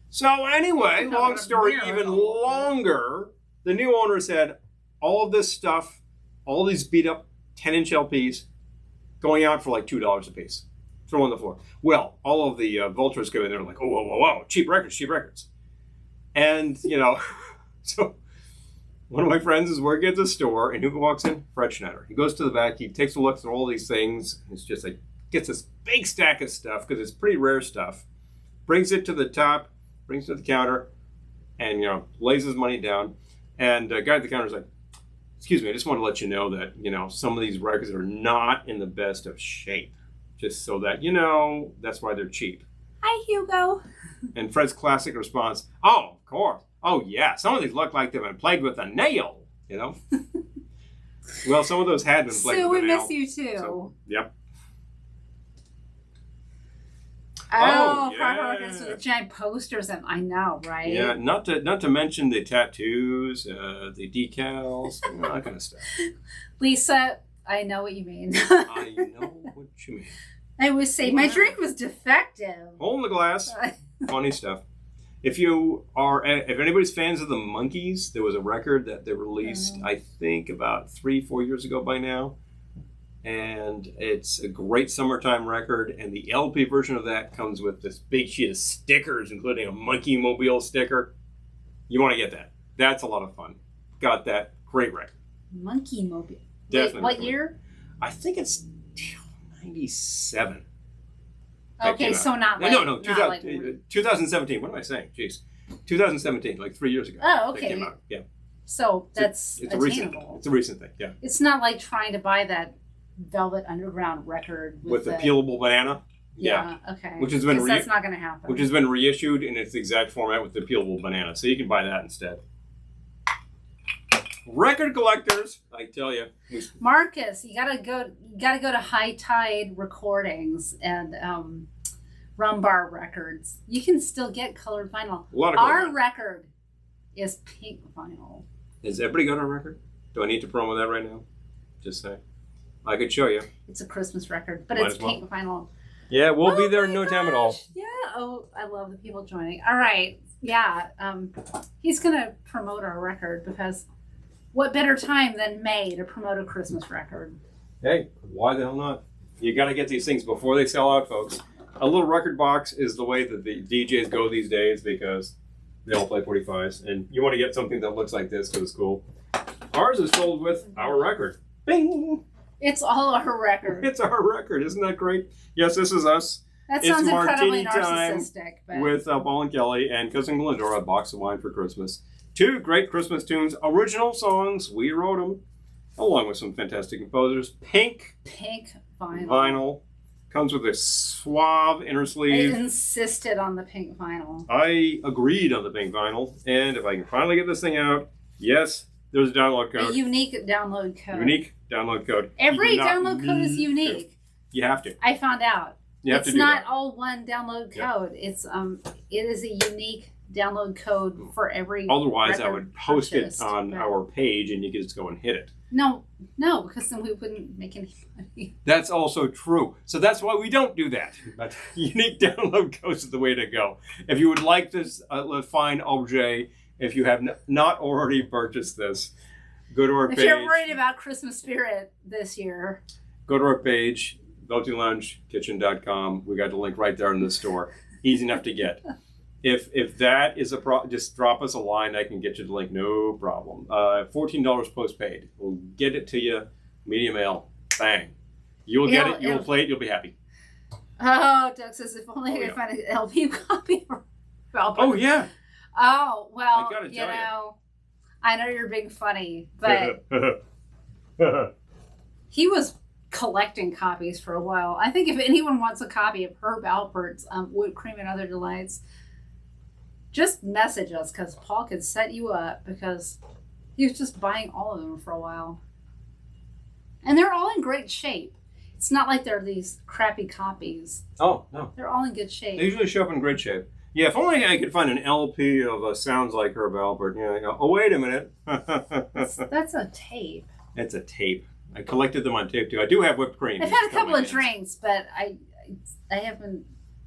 So anyway, long story even longer, the new owner said all of this stuff, all these beat up 10-inch LPs going out for like $2 a piece. Throw on the floor. Well, all of the vultures go in there like, oh, whoa, cheap records. And, so one of my friends is working at the store, and who walks in? Fred Schneider. He goes to the back, he takes a look at all these things, and it's just like, gets this big stack of stuff, because it's pretty rare stuff, brings it to the top, brings it to the counter, and, lays his money down. And the guy at the counter is like, excuse me, I just want to let you know that, some of these records are not in the best of shape. Just so that, that's why they're cheap. Hi, Hugo. And Fred's classic response, oh, of course. Oh, yeah, some of these look like they've been played with a nail, Well, some of those had been played with a nail. So we miss you, too. So, yep. Oh, records with the giant posters, and I know, right? Yeah, not to mention the tattoos, the decals, that kind of stuff. Lisa, I know what you mean. I know what you mean. I would say my drink was defective. Hole in the glass. Funny stuff. If anybody's fans of the Monkees, there was a record that they released, I think, about 3-4 years ago by now. And it's a great summertime record. And the LP version of that comes with this big sheet of stickers, including a Monkey Mobile sticker. You want to get that. That's a lot of fun. Got that. Great record. Monkey Mobile. Definitely. Wait, what year? I think it's 97. Okay, so not like... No, 2017. What am I saying? Jeez. 2017, like 3 years ago. Oh, okay. That came out. Yeah. So that's it's attainable. It's a recent thing, yeah. It's not like trying to buy that Velvet Underground record with the peelable banana. Yeah. Okay. Which has been that's not going to happen. Which has been reissued in its exact format with the peelable banana, so you can buy that instead. Record collectors, I tell you. Marcus, you gotta go to High Tide Recordings and Rumbar Records. You can still get colored vinyl. Our record is pink vinyl. Has everybody got our record? Do I need to promo that right now? Just say. I could show you. It's a Christmas record, but it's pink vinyl. Yeah, we'll be there in no time at all. Yeah. Oh, I love the people joining. All right. Yeah. He's gonna promote our record because what better time than May to promote a Christmas record? Hey, why the hell not? You got to get these things before they sell out, folks. A little record box is the way that the DJs go these days because they all play 45s, and you want to get something that looks like this because it's cool. Ours is sold with our record. Bing! It's all our record. It's our record. Isn't that great? Yes, this is us. That sounds incredibly Martini narcissistic. But... with Paul and Kelly and Cousin Glendora, a box of wine for Christmas. 2 great Christmas tunes, original songs. We wrote them, along with some fantastic composers. Pink vinyl. Comes with a suave inner sleeve. I insisted on the pink vinyl. I agreed on the pink vinyl. And if I can finally get this thing out, yes, there's a download code. A unique download code. Unique download code. Every download code is unique. You have to. I found out. It's not all one download code. Yep. It is a unique download code for every Otherwise, I would post it on our page and you could just go and hit it. No, because then we wouldn't make any money. That's also true. So that's why we don't do that. But unique download codes is the way to go. If you would like this fine objet, if you have not already purchased this, go to our page. If you're worried about Christmas spirit this year, go to our page, Velveteen Lounge, Kitsch-en.com. We got the link right there in the store. Easy enough to get. If that is a problem, just drop us a line. I can get you the link, no problem. $14 postpaid. We'll get it to you, media mail, bang. You'll get it, you'll play it, you'll be happy. Oh, Doug says, if only I could find an LP copy of Velvet. Oh, yeah. Oh, well, you know, I know you're being funny, but he was collecting copies for a while. I think if anyone wants a copy of Herb Alpert's Whipped Cream and Other Delights, just message us because Paul could set you up because he was just buying all of them for a while. And they're all in great shape. It's not like they're these crappy copies. Oh, no. They're all in good shape. They usually show up in great shape. Yeah, if only I could find an LP of Sounds Like Herb Alpert. Yeah, oh, wait a minute. That's a tape. It's a tape. I collected them on tape, too. I do have whipped cream. I've had a couple of drinks, but I haven't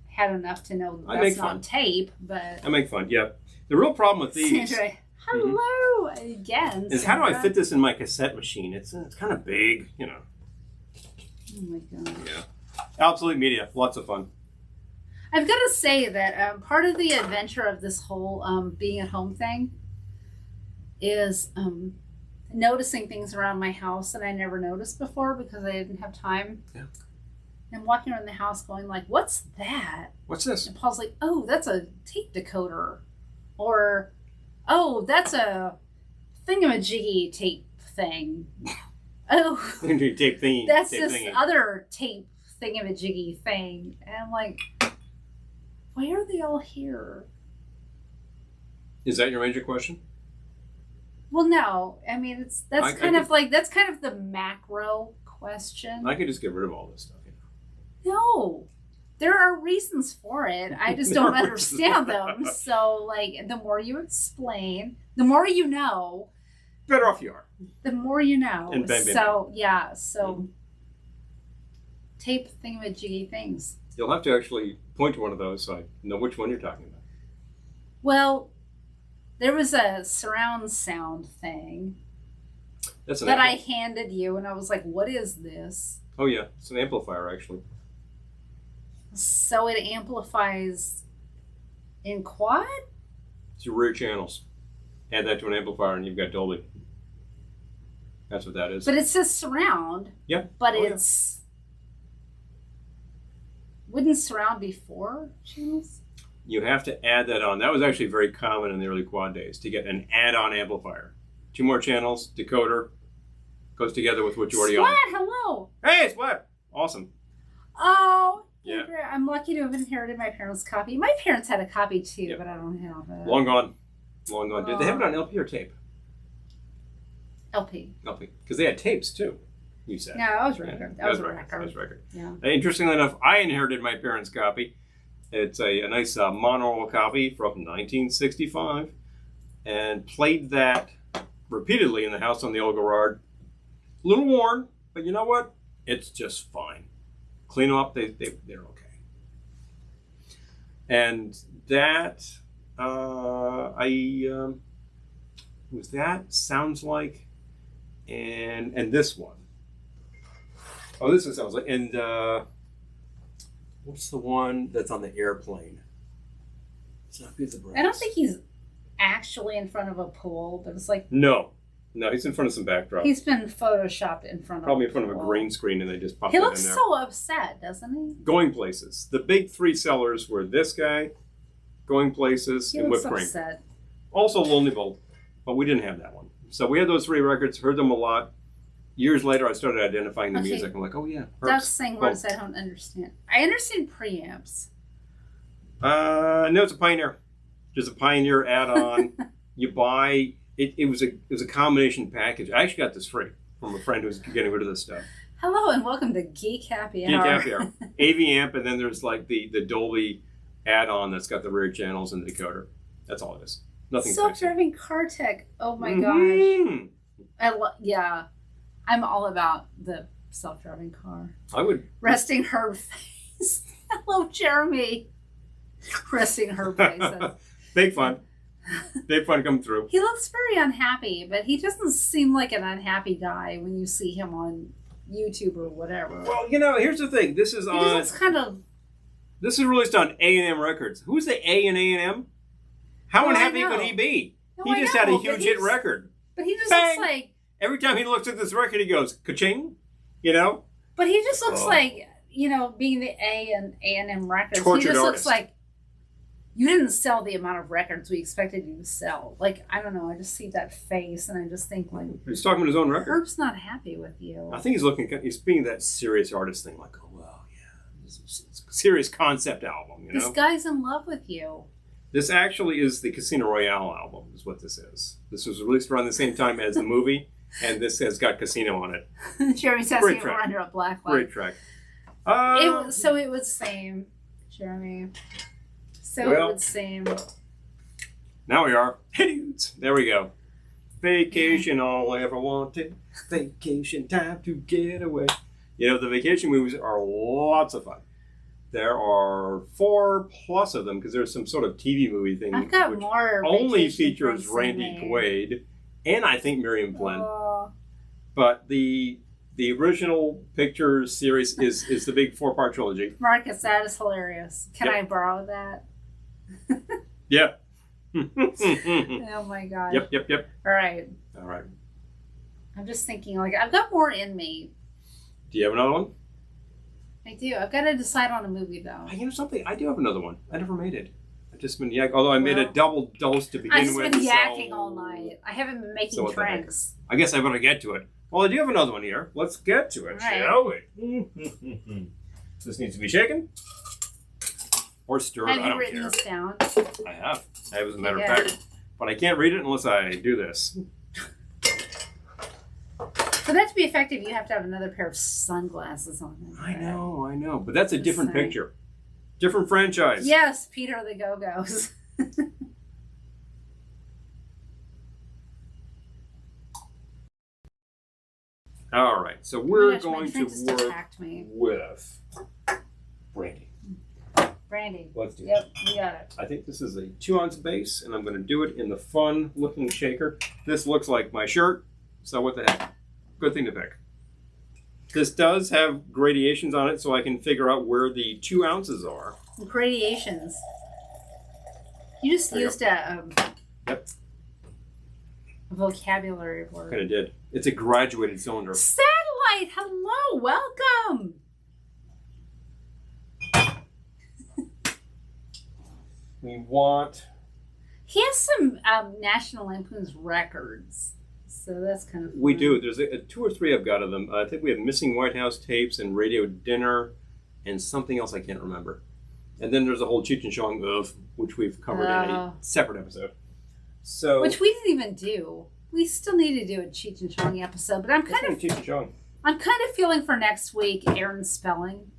had enough to know that's not tape. But I make fun, yeah. The real problem with these... Sandra, hello again. Is how do I fit this in my cassette machine? It's kind of big, you know. Oh, my God. Yeah. Obsolete Media. Lots of fun. I've got to say that part of the adventure of this whole being at home thing is noticing things around my house that I never noticed before because I didn't have time. Yeah. And walking around the house going like, what's that? What's this? And Paul's like, oh, that's a tape decoder. Or, oh, that's a thingamajiggy tape thing. Oh, tape thingy. That's tape this thingy. other tape thingamajiggy thing. And I'm like, why are they all here? Is that your major question? Well, no. I mean, that's kind of the macro question. I could just get rid of all this stuff. No, there are reasons for it. I just don't understand them. So, like, the more you explain, the more you know. better off you are. The more you know. And bang, bang, so, yeah. So, tape thingamajiggy things. You'll have to actually point to one of those so I know which one you're talking about. Well, there was a surround sound thing That's that I handed you, and I was like, what is this? Oh, yeah. It's an amplifier, actually. So it amplifies in quad? It's your rear channels. Add that to an amplifier, and you've got Dolby. That's what that is. But it says surround. Yeah. But it's... Wouldn't surround be 4 channels? You have to add that on. That was actually very common in the early quad days, to get an add-on amplifier. 2 more channels, decoder, goes together with what you already own. Splat, hello! Hey, Splat! Awesome. Oh, yeah. I'm lucky to have inherited my parents' copy. My parents had a copy too, Yep. but I don't have it. Long gone. Long gone. Did they have it on LP or tape? LP. LP. Because they had tapes too, you said. No, that was record. Yeah, That was a record. record. That was record. Yeah. Interestingly enough, I inherited my parents' copy. It's a nice monaural copy from 1965, and played that repeatedly in the house on the old Gerard. A little worn, but you know what? It's just fine. Clean them up, they're okay. And that, was that Sounds Like, and this one. Oh, this one Sounds Like, and what's the one that's on the airplane? It's not Pizza Breakfast. I don't think he's actually in front of a pool, but it's like No, he's in front of some backdrop. he's been photoshopped in front of Probably a in front of a pool. green screen, and they just popped He it in looks there. so upset, doesn't he? Going Places. The big 3 sellers were this guy, Going Places, He and looks Whipped Cream. upset. Also Lonely Bolt, but we didn't have that one. So we had those 3 records, heard them a lot. Years later, I started identifying the Okay. music. I'm like, oh yeah. That's saying Well, words I don't understand. I understand preamps. no, it's a Pioneer. Just a Pioneer add-on. You buy it. It was a combination package. I actually got this free from a friend who's getting rid of this stuff. Hello and welcome to Geek Happy Geek Hour. Happy Hour. AV amp, and then there's like the Dolby add-on that's got the rear channels and the decoder. That's all it is. Nothing fancy. Self-driving car tech. Oh my Mhm. gosh. Yeah. I'm all about the self-driving car. I would. Resting her face. Hello, Jeremy. Resting her face. Big fun. Big fun come through. He looks very unhappy, but he doesn't seem like an unhappy guy when you see him on YouTube or whatever. Well, here's the thing. This is He on. looks kind of... This is released on A&M Records. Who's the A in A&M? How No, I unhappy know. could he be? No, He I just had a know, but huge hit he's- record. But he just Bang! looks like... Every time he looks at this record, he goes, ka-ching, But he just looks Oh. like, being the A and A&M Records, Tortured he just artist. looks like you didn't sell the amount of records we expected you to sell. Like, I don't know, I just see that face and I just think, like, He's talking about his own record. Herb's not happy with you. I think he's being that serious artist thing, like, oh, well, yeah, this is a serious concept album, This guy's in love with you. This actually is the Casino Royale album, is what this is. This was released around the same time as the movie, and this has got Casino on it. Jeremy's Great asking if track. we're under a black light. Great track. It would seem, Jeremy. Well, It would seem. Now we are. Hey, dudes. There we go. Vacation, all I ever wanted. Vacation, time to get away. The vacation movies are lots of fun. There are 4+ of them because there's some sort of TV movie thing. I've got which more. only vacation features things than Randy me. Quaid and I think Miriam Flynn. Oh. But the original picture series is the big 4-part trilogy. Marcus, that is hilarious. Can Yep. I borrow that? Yep. Oh my god. Yep. All right. All right. I'm just thinking, like, I've got more in me. Do you have another one? I do. I've got to decide on a movie, though. You know something? I do have another one. I never made it. I've just been although I made a Well, double dose to begin I've just with. been so- yakking all night. I haven't been making So what the heck? drinks. I guess I better get to it. Well, I do have another one here. Let's get to it, All right. shall we? This needs to be shaken. Or stirred. Have I you don't written care. this down? I have, as a matter of Okay. fact. But I can't read it unless I do this. For that to be effective, you have to have another pair of sunglasses on. I know. But that's a Just different saying. picture. Different franchise. Yes, Peter the Go-Go's. All right, so we're my going to drink just work attacked me. with brandy. Brandy. Let's do it. Yep, we got it. I think this is a 2-ounce base, and I'm going to do it in the fun-looking shaker. This looks like my shirt, so what the heck? Good thing to pick. This does have gradations on it, so I can figure out where the 2 ounces are. Gradations. You just used a vocabulary word. Kind of did. It's a graduated cylinder. Satellite, hello, welcome. We want... He has some National Lampoon's records, so that's kind of fun. We do. There's 2 or 3 I've got of them. I think we have Missing White House tapes and Radio Dinner and something else I can't remember. And then there's a whole Cheech and Chong of, which we've covered in a separate episode. So, which we didn't even do. We still need to do a Cheech and Chong episode, but I'm kind of feeling for next week Aaron's spelling.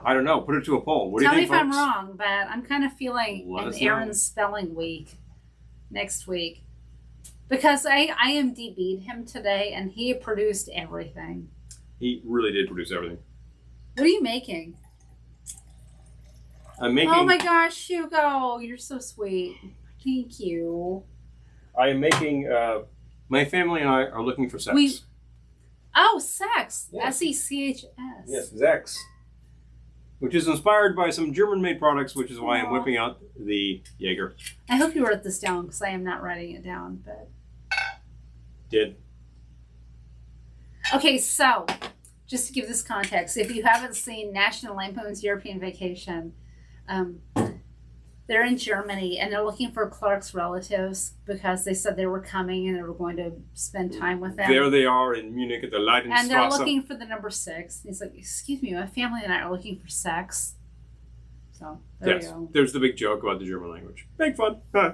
I don't know. Put it to a poll. What do you think, Tell me if folks? I'm wrong, but I'm kind of feeling Let an us know. Aaron's spelling week next week. Because I IMDb'd him today, and he produced everything. He really did produce everything. What are you making? I'm making... Oh my gosh, Hugo, you're so sweet. Thank you. I am making... my family and I are looking for sex. Sex. Yes. SECHS. Yes, Zex. Which is inspired by some German-made products, which is why I'm whipping out the Jaeger. I hope you wrote this down, because I am not writing it down, but... Did. Okay, so, just to give this context, if you haven't seen National Lampoon's European Vacation, they're in Germany, and they're looking for Clark's relatives, because they said they were coming, and they were going to spend time with them. There they are in Munich at the Leidenstrasse. And they're looking for the number 6. He's like, excuse me, my family and I are looking for sex. So, there you go. There's the big joke about the German language. Make fun. Huh.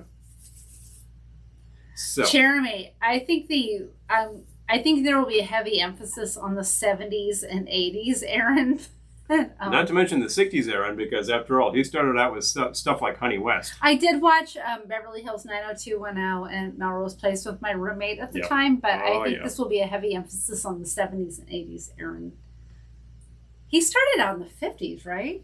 So, Jeremy, I think there will be a heavy emphasis on the 70s and 80s, Aaron. Not to mention the 60s, Aaron, because after all, he started out with stuff like Honey West. I did watch Beverly Hills 90210 and Melrose Place with my roommate at the time, but I think this will be a heavy emphasis on the 70s and 80s, Aaron. He started out in the 50s, right?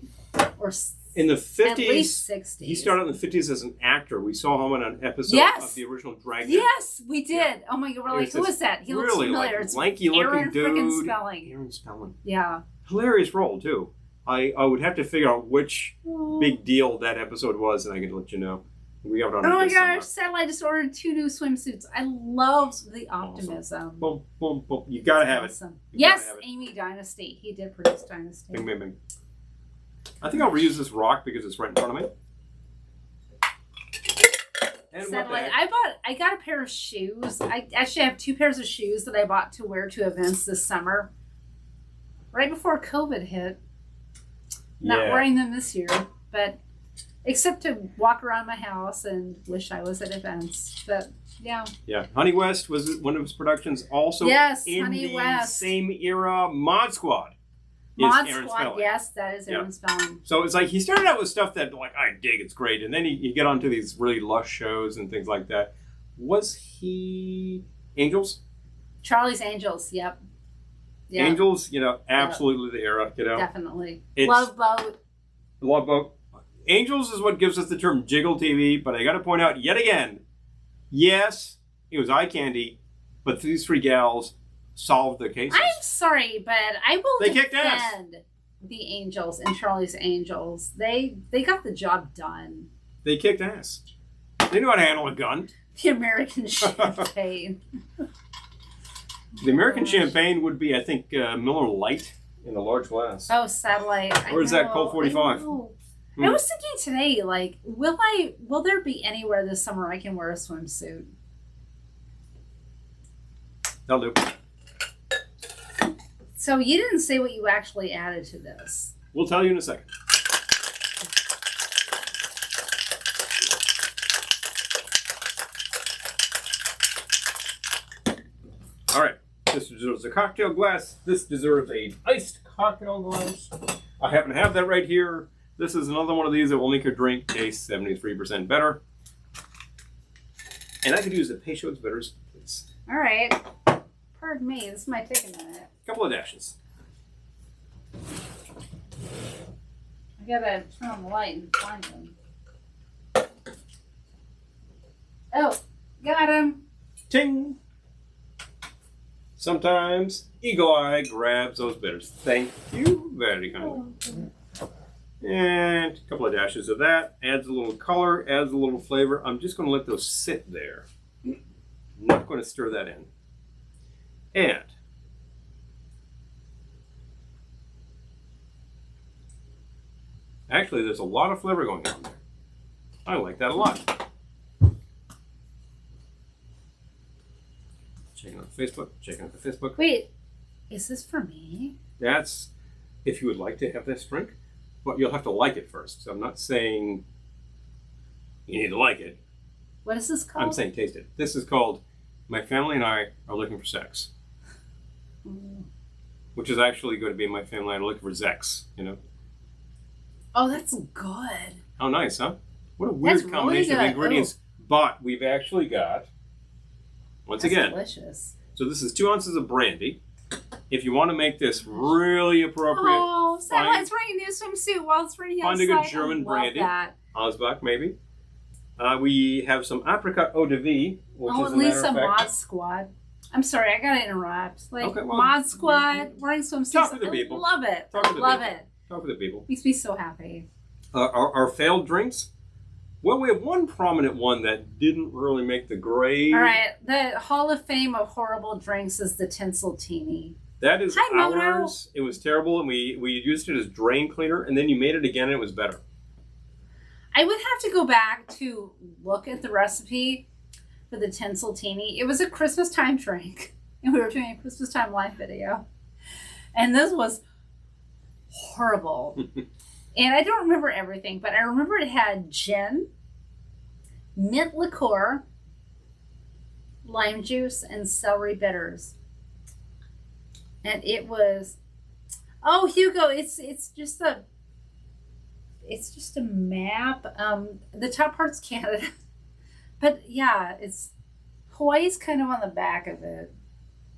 Or in the 50s, at least 60s. He started in the 50s as an actor. We saw him on an episode of the original Dragnet. Yes, we did. Yeah. Oh my God, we're like, who is that? He looks familiar. Like, lanky-looking dude. Aaron Spelling. Yeah. Hilarious role, too. I would have to figure out which big deal that episode was, and I can let you know. We got it on. Oh my gosh, Satellite just ordered 2 new swimsuits. I love the optimism. Awesome. Boom, boom, boom. You gotta have it. Yes, Amy Dynasty. He did produce Dynasty. Bing, bing, bing. I think I'll reuse this rock because it's right in front of me. And Satellite, I got a pair of shoes. I actually have 2 pairs of shoes that I bought to wear to events this summer. Right before COVID hit. Not wearing them this year, but except to walk around my house and wish I was at events. But yeah. Yeah. Honey West was one of his productions. Also in Honey West. Same era, Mod Squad. Mod Squad, yes, that is Aaron Spelling. So it's like he started out with stuff that like I dig, it's great, and then you get onto these really lush shows and things like that. Was he Angels? Charlie's Angels, yep. Angels, absolutely the era, Definitely. Love Boat. Angels is what gives us the term jiggle TV, but I got to point out yet again, yes, it was eye candy, but these 3 gals solved the cases. I'm sorry, but I will defend the Angels and Charlie's Angels. They got the job done. They kicked ass. They knew how to handle a gun. The American Champagne. The American Champagne would be, I think, Miller Lite in a large glass. Oh, Satellite. Or is that Colt 45? I was thinking today, like, will there be anywhere this summer I can wear a swimsuit? That'll do. So you didn't say what you actually added to this. We'll tell you in a second. All right. This deserves a cocktail glass. This deserves an iced cocktail glass. I happen to have that right here. This is another one of these that will make your drink taste 73% better. And I could use the Peychaud's Bitters, please. All right. Pardon me, this might take a minute. A couple of dashes. I gotta turn on the light and find them. Oh, got him. Ting! Sometimes Eagle Eye grabs those bitters. Thank you very kindly. And a couple of dashes of that. Adds a little color, adds a little flavor. I'm just going to let those sit there. Not going to stir that in. And actually, there's a lot of flavor going on there. I like that a lot. Checking out Facebook, checking out the Facebook. Wait, is this for me? That's if you would like to have this drink, but you'll have to like it first. So I'm not saying you need to like it. What is this called? I'm saying taste it. This is called My Family and I Are Looking for Sex. Which is actually going to be My Family and I Are Looking for Zex, you know? Oh, that's good. How nice, huh? What a weird That's combination really of ingredients. But we've actually got, once That's again, delicious. So this is 2 ounces of brandy. If you want to make this really appropriate, Oh, Satellite's wearing a new swimsuit while it's raining outside. find a good German brandy. That. Osbach, maybe. We have some apricot eau de vie, which is at a least matter some of Mod fact. Squad. I'm sorry, I gotta interrupt. Like Okay, well, Mod Squad wearing swimsuits. talk to the people. I love it. Talk to I the love people. it. Talk to the people. Makes me so happy. Our failed drinks. Well, we have one prominent one that didn't really make the grade. All right, the Hall of Fame of horrible drinks is the Tinseltini. That is Hi, Moto. ours. It was terrible, and we used it as drain cleaner, and then you made it again, and it was better. I would have to go back to look at the recipe for the Tinseltini. It was a Christmas time drink, and we were doing a Christmas time live video, and this was horrible. And I don't remember everything, but I remember it had gin, mint liqueur, lime juice, and celery bitters. And it was, oh, Hugo, it's just a map. The top part's Canada, but yeah, it's Hawaii's kind of on the back of it.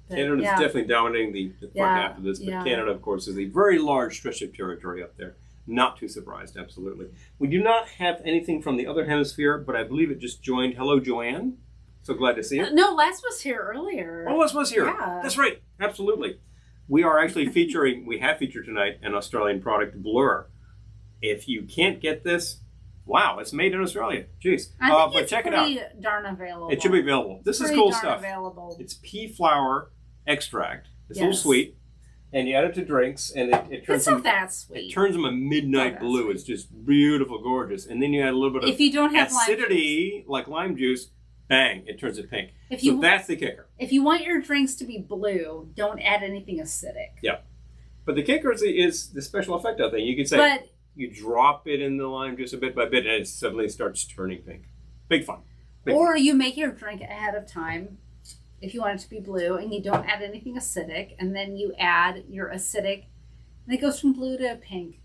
But, Canada is yeah. definitely dominating the front half of this, but Canada, of course, is a very large stretch of territory up there. Not too surprised, absolutely. We do not have anything from the other hemisphere, but I believe it just joined. Hello, Joanne. So glad to see you. No, Les was here earlier. Oh, Les was here. Yeah. That's right. Absolutely. We are actually featuring, we have featured tonight an Australian product, Blur. If you can't get this, wow, it's made in Australia. Jeez. I think but it's check it out. pretty darn available. It should be available. This is Pretty cool darn stuff. Available. It's pea flower extract. It's a little Yes. sweet. And you add it to drinks, and it turns It's not them, that sweet. it turns them a midnight Not that blue. sweet. It's just beautiful, gorgeous. And then you add a little bit of If you don't have lime juice. acidity, like lime juice, bang, it turns it pink. If So you that's the kicker. if you want your drinks to be blue, don't add anything acidic. Yeah. But the kicker is the special effect of it. You could say But you drop it in the lime juice a bit by bit, and it suddenly starts turning pink. Big fun. Big or you make your drink ahead of time if you want it to be blue, and you don't add anything acidic, and then you add your acidic, and it goes from blue to pink.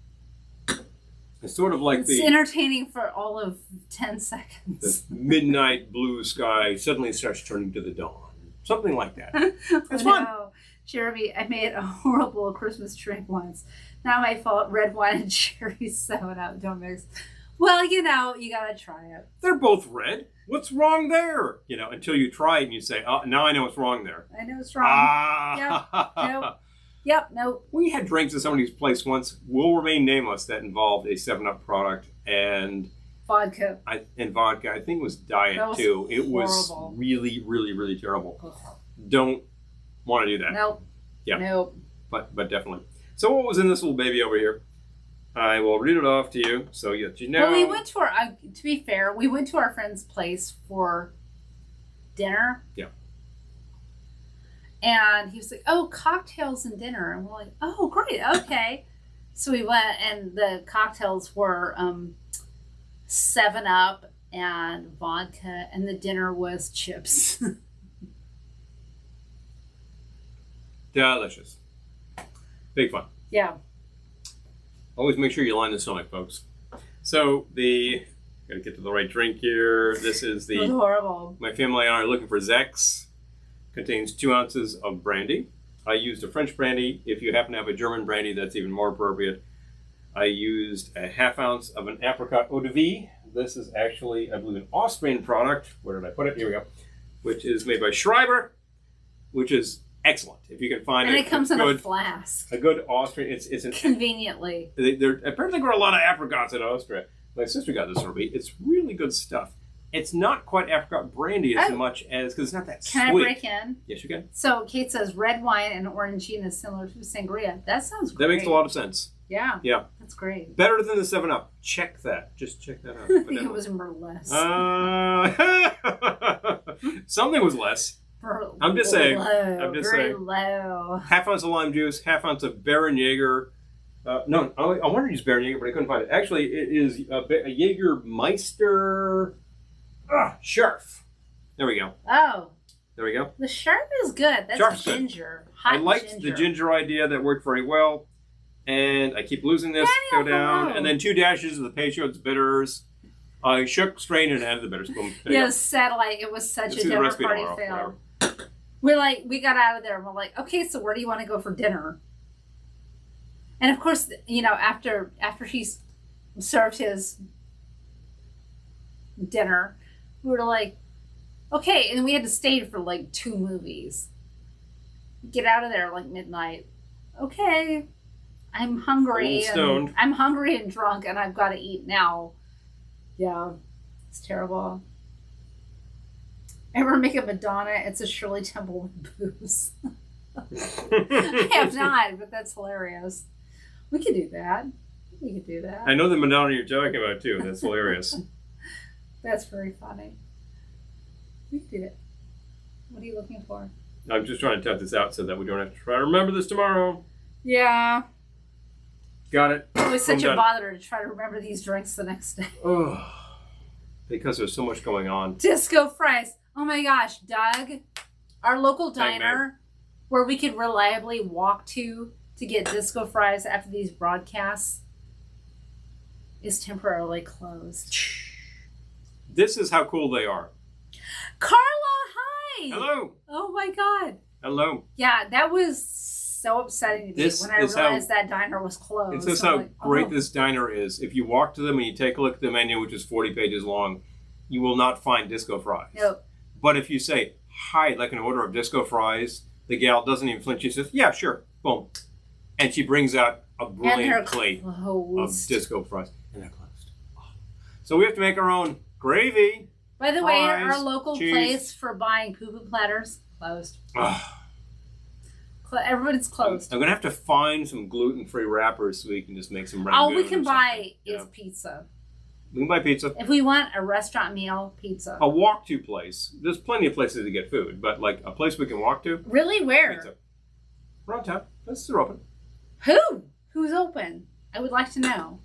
It's sort of like It's entertaining for all of 10 seconds. the midnight blue sky suddenly starts turning to the dawn. Something like that. It's Oh, fun. no. Jeremy, I made a horrible Christmas drink once. Not my fault. Red wine and cherry soda don't mix. Well, you know, you gotta try it. They're both red. What's wrong there? You know, until you try it and you say, oh, now I know what's wrong there. I know it's wrong. Ah. Nope. Yep, nope. We had drinks at somebody's place once, will remain nameless, that involved a 7-Up product and Vodka. vodka. I think it was diet That was too. It was horrible. really, really, really terrible. Don't want to do that. Nope. Yeah. Nope. But definitely. So what was in this little baby over here? I will read it off to you so you know. Well, we went to our, to be fair, we went to our friend's place for dinner. Yeah. And he was like, oh, cocktails and dinner. And we're like, oh, great, okay. So we went, and the cocktails were 7-Up and vodka, and the dinner was chips. Delicious. Big fun. Yeah. Always make sure you line the stomach, folks. So gotta get to the right drink here. This is It was the horrible. My Family and I Are Looking for Zex. contains 2 ounces of brandy. I used a French brandy. If you happen to have a German brandy, that's even more appropriate. I used a 1/2 ounce of an apricot eau de vie. This is actually, I believe, an Austrian product. Where did I put it? Here we go. Which is made by Schreiber, which is excellent. If you can find it. And it comes in a flask. A good Austrian. It's an conveniently. They're apparently grow a lot of apricots in Austria. My sister got this for me. It's really good stuff. It's not quite apricot brandy as much as, because it's not that sweet. Can I break in? Yes, you can. So Kate says red wine and orangina is similar to sangria. That sounds great. That makes a lot of sense. Yeah. Yeah. That's great. Better than the 7-Up. Check that. Just check that out. I think it was more less. Something was less. I'm just saying. I'm just very saying. Low. 1/2 ounce of lime juice, 1/2 ounce of Baron Jaeger. No, I wanted to use Baron Jaeger, but I couldn't find it. Actually, it is a Jägermeister Scharf. There we go. Oh. There we go. The Scharf is good. That's Scharf's ginger. Good. Hot I liked ginger. the ginger idea. That worked very well. And I keep losing this. Go down. And then 2 dashes of the Peychaud's bitters. I shook, strained, and added the bitters. Boom. Yeah, satellite. It was such a dinner party fail. We got out of there and we're like, okay, so where do you want to go for dinner? And of course, after he served his dinner, we were like, okay, and we had to stay for like 2 movies. Get out of there like midnight. Okay, I'm hungry. Stoned. I'm hungry and drunk, and I've got to eat now. Yeah, it's terrible. I remember making Madonna. It's a Shirley Temple with booze. I have not, but that's hilarious. We could do that. I know the Madonna you're talking about, too. That's hilarious. That's very funny. We could do it. What are you looking for? I'm just trying to test this out so that we don't have to try to remember this tomorrow. Yeah. Got it. It was such a bother to try to remember these drinks the next day. Oh, because there's so much going on. Disco fries. Oh my gosh, Doug, our local diner where we could reliably walk to get disco fries after these broadcasts is temporarily closed. This is how cool they are. Carla, hi. Hello. Oh my God. Hello. Yeah, that was so upsetting to me when I realized that diner was closed. It's just how great this diner is. If you walk to them and you take a look at the menu, which is 40 pages long, you will not find disco fries. Nope. But if you say, hi, I'd like an order of disco fries, the gal doesn't even flinch. She says, yeah, sure. Boom. And she brings out a brilliant plate of disco fries. And they're closed. So we have to make our own gravy. By the way, our local place for buying poo-poo platters, closed. Everybody's closed. I'm going to have to find some gluten-free wrappers so we can just make some ragu. All we can buy is pizza. We can buy pizza. If we want a restaurant meal, pizza. A walk-to place. There's plenty of places to get food, but like a place we can walk to. Really? Where? Pizza. Around town. Places are open. Who? Who's open? I would like to know.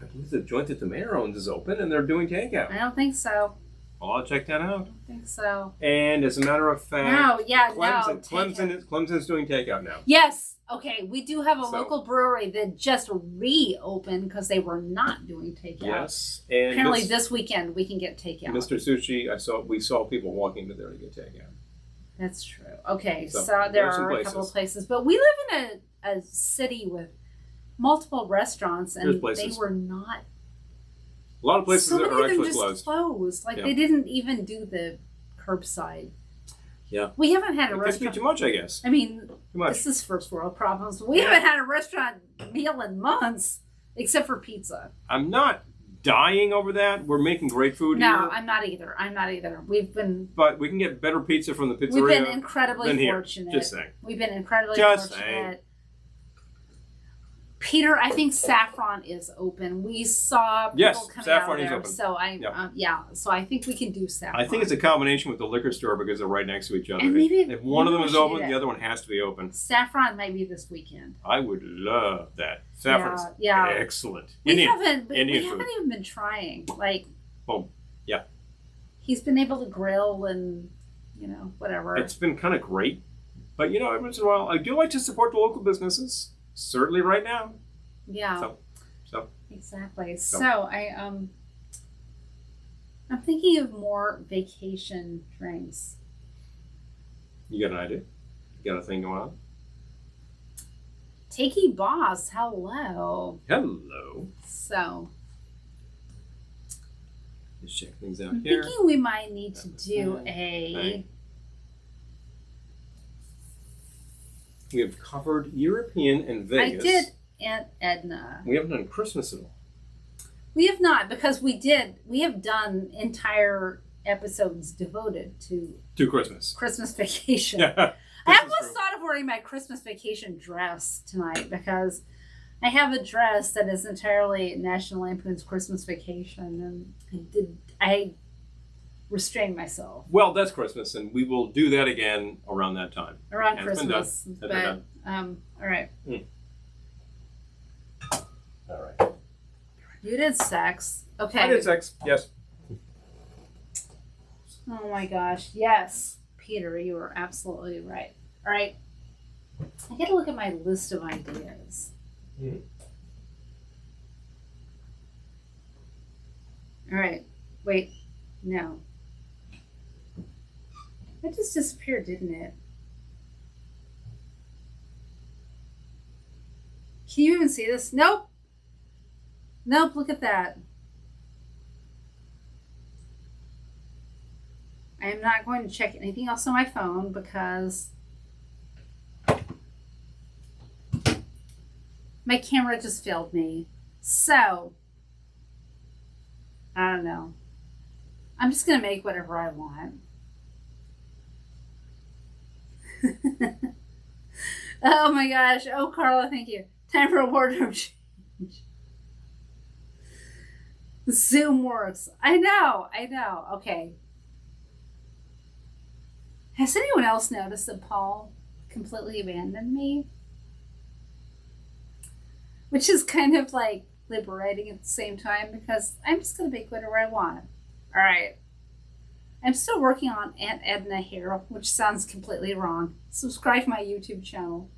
I believe the joint that the mayor owns is open and they're doing takeout. I don't think so. Well, I'll check that out. I don't think so. And as a matter of fact, Clemson's doing takeout now. Yes. Okay. We do have a local brewery that just reopened because they were not doing takeout. Yes. And apparently this weekend we can get takeout. Mr. Sushi, we saw people walking to there to get takeout. That's true. Okay. So there are a couple of places. But we live in a city with multiple restaurants and they were not. A lot of places are actually closed. Like they didn't even do the curbside. Yeah. We haven't had a restaurant. It could be too much, I guess. I mean, this is first world problems. We haven't had a restaurant meal in months, except for pizza. I'm not dying over that. We're making great food here. No, I'm not either. But we can get better pizza from the pizzeria. We've been incredibly fortunate. Just saying. We've been incredibly fortunate. Peter, I think Saffron is open. We saw people coming out there. Open. So so I think we can do Saffron. I think it's a combination with the liquor store because they're right next to each other. And maybe if one of them is open, the other one has to be open. Saffron might be this weekend. I would love that. Saffron's excellent. We haven't even been trying. Like, yeah. He's been able to grill and, whatever. It's been kind of great. But, every once in a while, I do like to support the local businesses. Certainly right now. Yeah. So. Exactly. So I'm thinking of more vacation drinks. You got an idea? You got a thing going on? Takey Boss, hello. Hello. So, Let's check things out I'm here. thinking we might need to do a... We have covered European and Vegas. I did Aunt Edna. We haven't done Christmas at all. We have not, because we have done entire episodes devoted to Christmas. Christmas Vacation. Yeah. I almost thought of wearing my Christmas Vacation dress tonight because I have a dress that is entirely National Lampoon's Christmas Vacation, and I restrained myself. Well, that's Christmas, and we will do that again around that time. Around and Christmas. But, all right. All right. You did sex. Okay. I did sex, yes. Oh my gosh. Yes. Peter, you were absolutely right. All right. I gotta look at my list of ideas. Mm-hmm. All right. Wait. No. It just disappeared, didn't it? Can you even see this? Nope. Nope, look at that. I am not going to check anything else on my phone because my camera just failed me. So, I don't know. I'm just going to make whatever I want. Oh my gosh. Oh, Carla, thank you. Time for a wardrobe change. Zoom works. I know. Okay. Has anyone else noticed that Paul completely abandoned me? Which is kind of like liberating at the same time because I'm just going to make whatever I want. All right. I'm still working on Aunt Edna here, which sounds completely wrong. Subscribe to my YouTube channel.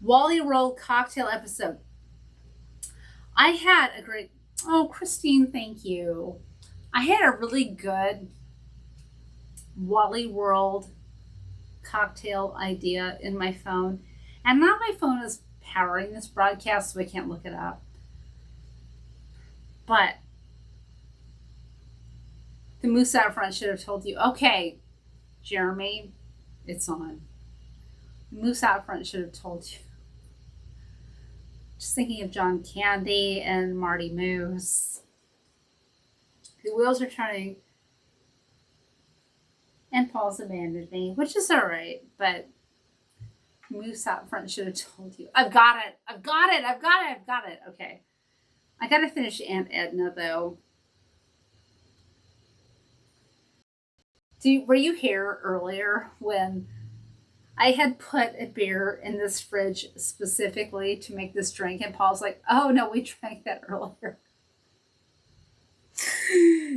Wally Roll cocktail episode. I had a great... Oh, Christine, thank you. I had a really good Wally World cocktail idea in my phone. And now my phone is powering this broadcast, so I can't look it up. But the moose out front should have told you, okay, Jeremy, it's on. The moose out front should have told you. Just thinking of John Candy and Marty Moose. The wheels are turning. And Paul's abandoned me, which is all right, but Moose out front should have told you. I've got it. Okay. I got to finish Aunt Edna, though. Were you here earlier when I had put a beer in this fridge specifically to make this drink? And Paul's like, oh, no, we drank that earlier.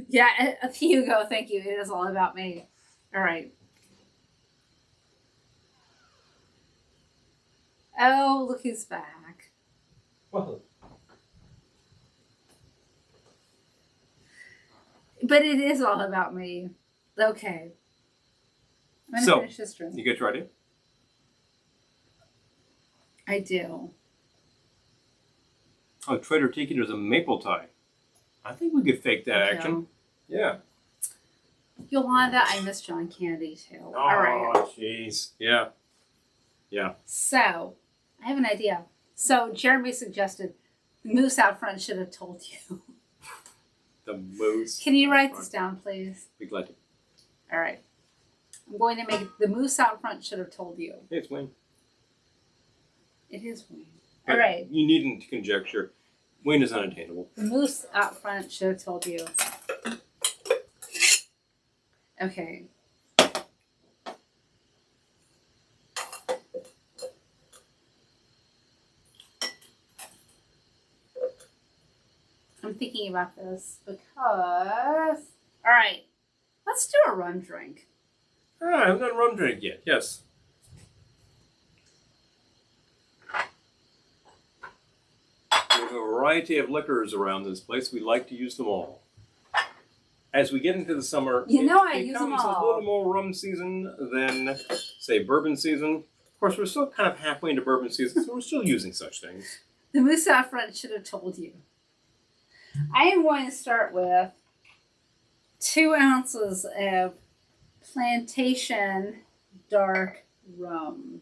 Yeah, Hugo, thank you. It is all about me. All right. Oh, look who's back. Well. But it is all about me. Okay. I'm going to finish this drink. You get your idea? I do. Oh, Trader Tiki, there's a maple tie. I think we could fake that action. Yeah. Yolanda, I miss John Candy too. Oh, all right. Jeez. Yeah. So, I have an idea. So, Jeremy suggested the moose out front should have told you. The moose. Can you write this down, please? Be glad to. All right. I'm going to make the moose out front should have told you. Hey, it's Wayne. It is Wayne. All right. You needn't conjecture. Wayne is unattainable. The moose out front should have told you. Okay. I'm thinking about this because... All right. Let's do a rum drink. I haven't done rum drink yet. Yes. We have a variety of liquors around this place. We like to use them all. as we get into the summer, I it use them becomes a all. little more rum season than, say, bourbon season. Of course, we're still kind of halfway into bourbon season, so we're still using such things. The moose out front should have told you. I am going to start with 2 ounces of plantation dark rum.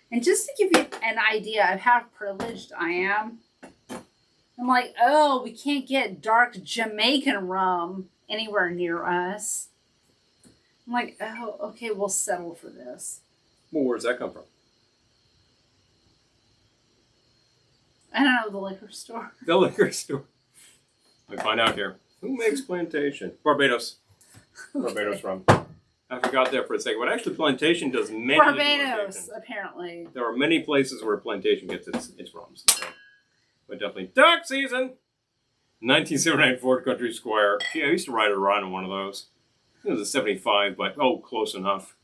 And just to give you an idea of how privileged I am, I'm like, oh, we can't get dark Jamaican rum anywhere near us. I'm like, oh, okay, we'll settle for this. Well, where does that come from? I don't know, the liquor store. The liquor store. Let me find out here. Who makes plantation? Barbados. Okay. Barbados rum. I forgot that for a second. But actually, plantation does many. Barbados, apparently. There are many places where plantation gets its rums. So. But definitely duck season. 1979 Ford Country Squire. Gee, I used to ride around in one of those. It was a 75, but close enough.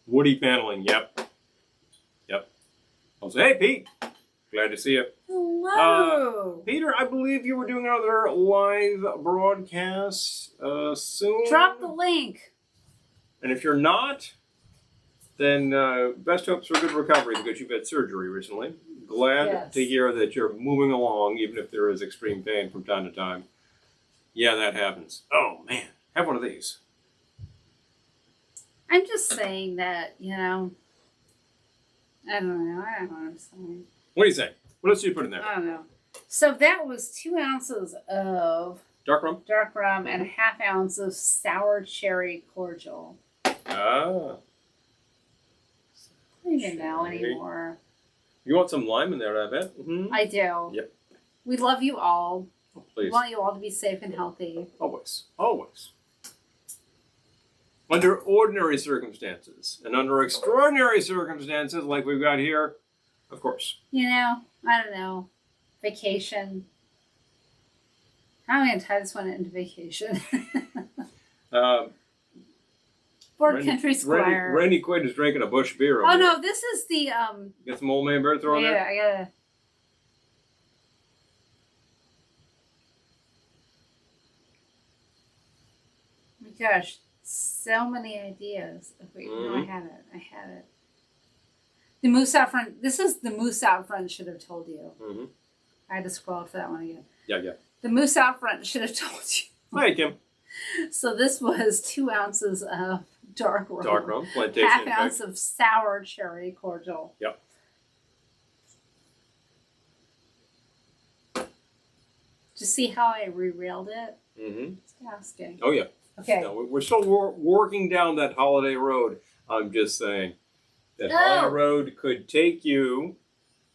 Woody paneling. Yep. I'll say, hey, Pete. Glad to see you. Hello. Peter, I believe you were doing another live broadcast soon. Drop the link. And if you're not, then best hopes for good recovery because you've had surgery recently. Glad to hear that you're moving along, even if there is extreme pain from time to time. Yeah, that happens. Oh, man. Have one of these. I'm just saying that, I don't know. I don't know what I'm saying. What do you say? What else do you put in there? I don't know. So that was 2 ounces of Dark rum? Dark rum and a half ounce of sour cherry cordial. Ah. I don't even know anymore. You want some lime in there, I bet? Mm-hmm. I do. Yep. We love you all. Oh, please. We want you all to be safe and healthy. Always. Under ordinary circumstances and under extraordinary circumstances like we've got here, of course. I don't know. Vacation. How am I going to tie this one into vacation? Ford Country Squire. Randy Quaid is drinking a Bush beer. Oh, no, this is the... Get some old man beer thrown there? Yeah, I gotta... Oh my gosh, so many ideas. Okay, no, I had it. The moose out front. This is the moose out front should have told you. Mm-hmm. I had to scroll for that one again. Yeah. The moose out front should have told you. Hi, Kim. So this was 2 ounces of dark rum. Plantation. Half ounce of sour cherry cordial. Yep. Did you see how I re-railed it? Mm-hmm. It's asking. Oh, yeah. Okay. No, we're still working down that holiday road. I'm just saying. That holiday road could take you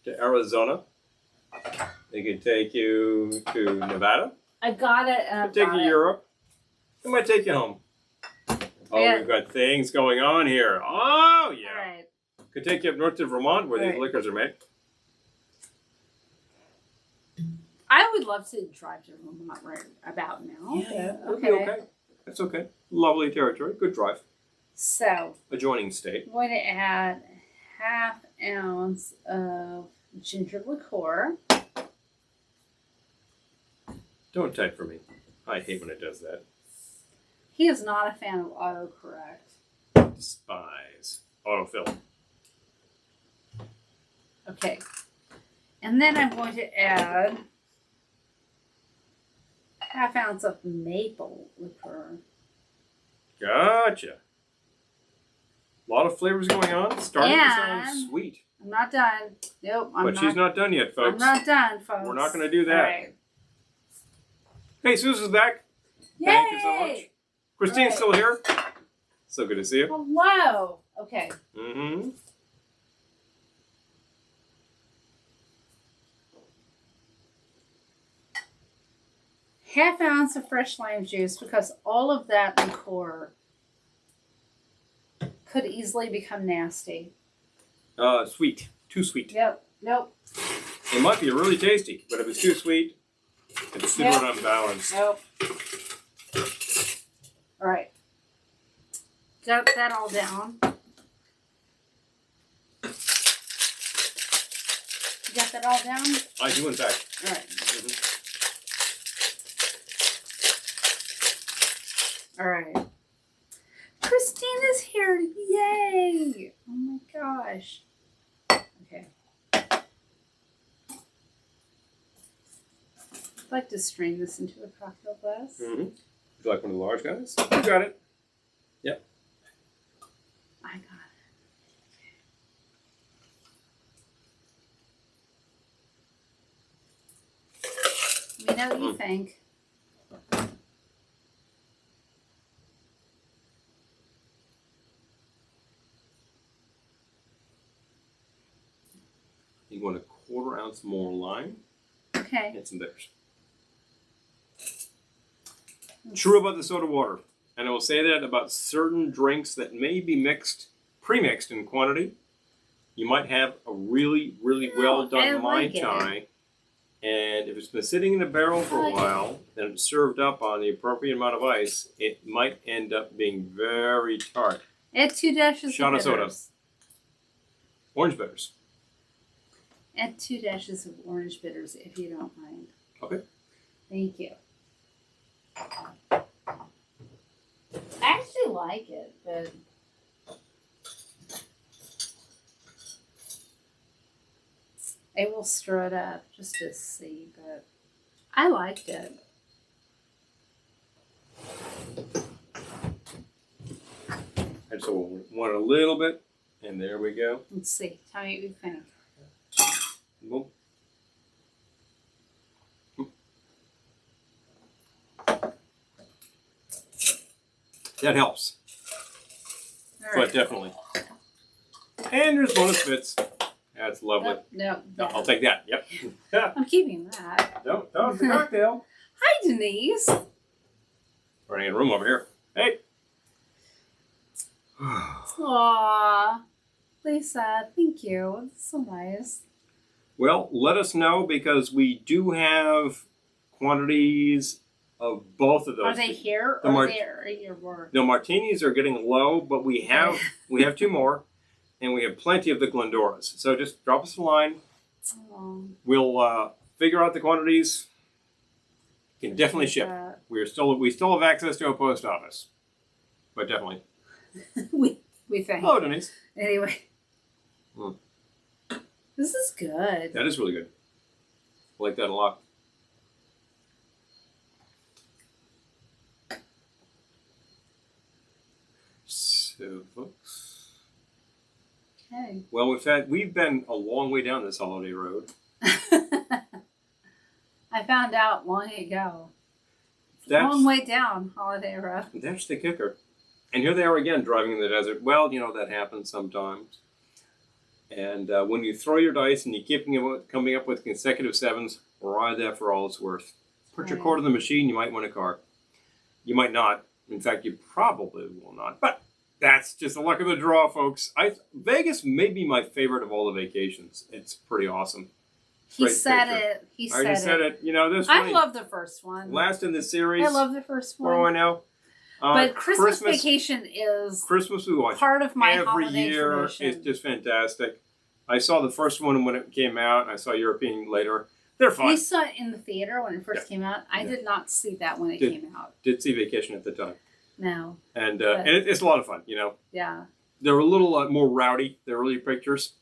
to Arizona. It could take you to Nevada. I got it. It could take you to Europe. It might take you home. Oh, we've got things going on here. Oh, yeah. All right. Could take you up north to Vermont where these liquors are made. I would love to drive to Vermont right about now. Yeah, okay. That's okay. Lovely territory. Good drive. So, adjoining state. I'm going to add half ounce of ginger liqueur. Don't type for me. I hate when it does that. He is not a fan of autocorrect. Despise autofill. Okay. And then I'm going to add half ounce of maple liqueur. Gotcha. A lot of flavors going on. Starting to sound sweet. I'm not done. Nope. But she's not done yet, folks. I'm not done, folks. We're not going to do that. All right. Hey, Susan's back. Yay! Thank you so much. Christine's still here. So good to see you. Hello. Okay. Mm-hmm. Half ounce of fresh lime juice because all of that liqueur could easily become nasty. Sweet. Too sweet. Yep. Nope. It might be really tasty, but if it's too sweet, it's too unbalanced. Nope. All right. Got that all down. You got that all down? I do, in fact. All right. All right. Christina's here. Yay. Oh my gosh. Okay. I'd like to strain this into a cocktail glass. Mm-hmm. Would you like one of the large guys? You got it. Yep. I got it. Let me know what you think. You want a 1/4 ounce more lime. Okay. And some bitters. True about the soda water. And I will say that about certain drinks that may be pre-mixed in quantity. You might have a really, really well done Mai Tai. And if it's been sitting in a barrel for a while, and it's served up on the appropriate amount of ice, it might end up being very tart. Add 2 dashes Shot of bitters. of soda. Orange bitters. Add 2 dashes of orange bitters if you don't mind. Okay. Thank you. I actually like it, but I will stir it up just to see, but I liked it. I just want a little bit, and there we go. Let's see. Tell me what you think. Boom. That helps. All right. But definitely. And there's bonus bits. That's lovely. No, I'll take that. Yep. I'm keeping that. No, it's a cocktail. Hi, Denise. Running out of room over here. Hey. Aww. Lisa, thank you. That's so nice. Well, let us know because we do have quantities of both of those. Are they here or are they your work? No, martinis are getting low, but we have 2 more, and we have plenty of the Glendoras. So just drop us a line. We'll figure out the quantities. Can definitely ship. We still have access to a post office, but definitely. we think. Oh, Denise. Anyway. This is good. That is really good. I like that a lot. So, folks. Okay. Well, we've been a long way down this holiday road. I found out long ago. Long way down holiday road. That's the kicker. And here they are again, driving in the desert. Well, that happens sometimes. And when you throw your dice and you keep coming up with consecutive 7s, ride that for all it's worth. Put your quarter in the machine, you might win a car. You might not. In fact, you probably will not. But that's just the luck of the draw, folks. Vegas may be my favorite of all the vacations. It's pretty awesome. He said it. I already said it. This I love the first one. Last in the series. I love the first one. What do I know? But Christmas Vacation is we watch part of my every holiday year. tradition. It's just fantastic. I saw the first one when it came out. I saw European later. They're fun. We saw it in the theater when it first came out. I did not see that when it came out. Did see Vacation at the time. No. And it's a lot of fun, Yeah. They're a little more rowdy, the early pictures.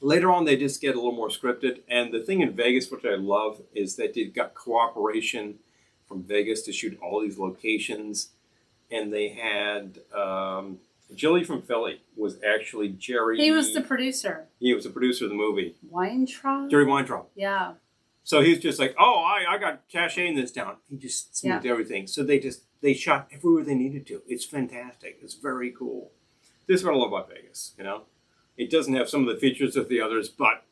Later on, they just get a little more scripted. And the thing in Vegas, which I love, is that they got cooperation from Vegas to shoot all these locations. And they had Jilly from Philly was actually Jerry. He was the producer. He was the producer of the movie. Weintraub? Jerry Weintraub. Yeah. So he's just like, oh, I got cachet in this town. He just smoothed everything. So they shot everywhere they needed to. It's fantastic. It's very cool. This is what I love about Vegas, It doesn't have some of the features of the others, but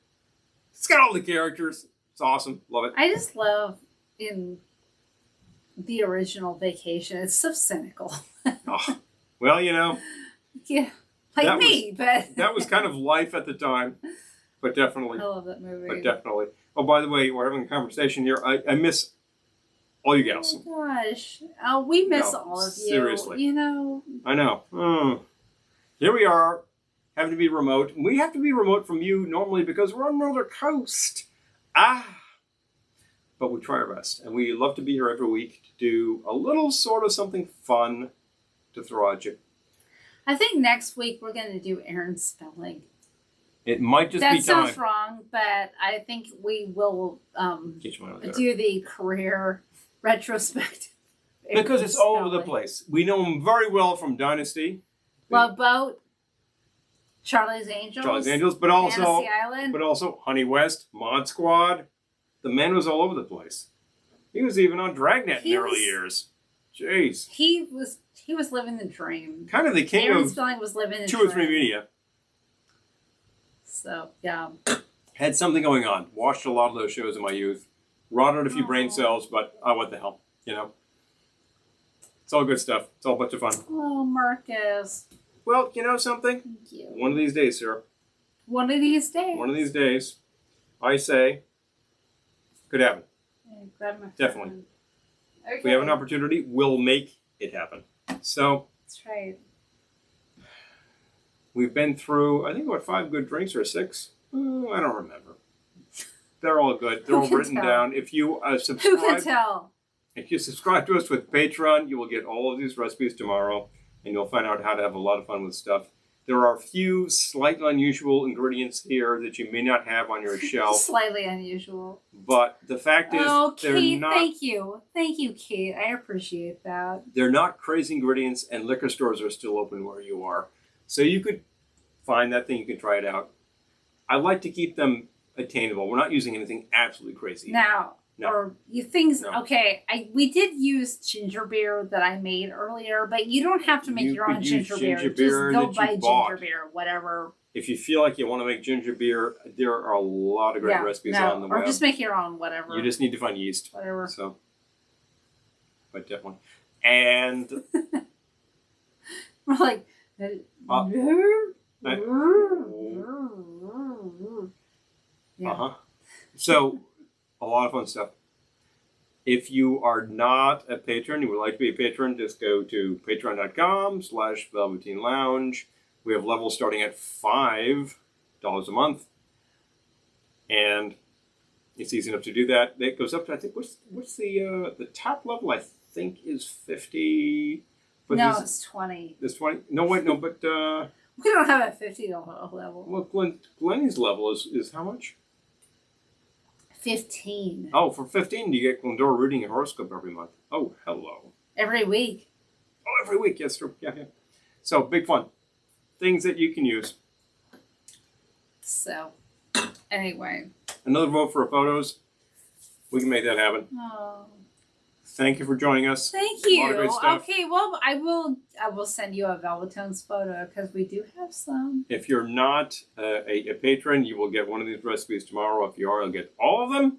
it's got all the characters. It's awesome. Love it. I just love in the original Vacation. It's so cynical. Oh, well, Yeah. Like me, but that was kind of life at the time. But definitely. I love that movie. But definitely. Oh, by the way, we're having a conversation here. I miss all you gals. Oh my gosh. Oh, we miss all of you. Seriously. I know. Here we are, having to be remote. We have to be remote from you normally because we're on another coast. But we try our best. And we love to be here every week to do a little sort of something fun to throw at you. I think next week we're going to do Aaron's spelling. It might just be That time. sounds wrong, but I think we will do the career retrospective. Because it's all over the place. We know him very well from Dynasty. Love Boat, Charlie's Angels, but also Fantasy Island. But also Honey West, Mod Squad. The man was all over the place. He was even on Dragnet in the early years. Jeez. He was living the dream. Kind of the king Aaron of Spelling was living the 2 dream. or 3 media. So, yeah. Had something going on. Watched a lot of those shows in my youth. Rotted a few brain cells, but what the hell, you know? It's all good stuff. It's all a bunch of fun. Oh, Marcus. Well, you know something? Thank you. One of these days, sir. One of these days. One of these days, I say, could happen. Grab my Definitely. phone. Okay. If we have an opportunity, we'll make it happen. So, that's right. We've been through, I think, 5 good drinks or 6? I don't remember. They're all good. They're all written down. If you subscribe, who can tell? If you subscribe to us with Patreon, you will get all of these recipes tomorrow, and you'll find out how to have a lot of fun with stuff. There are a few slightly unusual ingredients here that you may not have on your shelf. Slightly unusual. But the fact is, they're Kate, not. Thank you, Kate. I appreciate that. They're not crazy ingredients, and liquor stores are still open where you are. So you could find that thing, you can try it out. I like to keep them attainable. We're not using anything absolutely crazy. Now, No. or you things, No. okay, we did use ginger beer that I made earlier, but you don't have to make You your could own use ginger beer. ginger beer Just go that buy you bought. ginger beer, whatever. If you feel like you want to make ginger beer, there are a lot of great recipes on the web. Or just make your own, whatever. You just need to find yeast. Whatever. So, but definitely. And We're like, yeah. So, a lot of fun stuff. If you are not a patron, you would like to be a patron, just go to patreon.com/Velveteen Lounge. We have levels starting at $5 a month. And it's easy enough to do that. It goes up to, I think, what's the top level, I think, is 50. But No, it's 20. There's 20. No, wait, no, but We don't have a $50 level. well, Glenny's level is how much? 15. Oh, for 15, you get Glendora reading a horoscope every month. Oh, hello. Every week. Oh, every week. Yes, true. Yeah. So, big fun. Things that you can use. So, anyway. Another vote for photos. We can make that happen. Oh. Thank you for joining us. Thank A lot of great you. stuff. Okay, well, I will send you a Velvetones photo because we do have some. If you're not a patron, you will get one of these recipes tomorrow. If you are, you'll get all of them.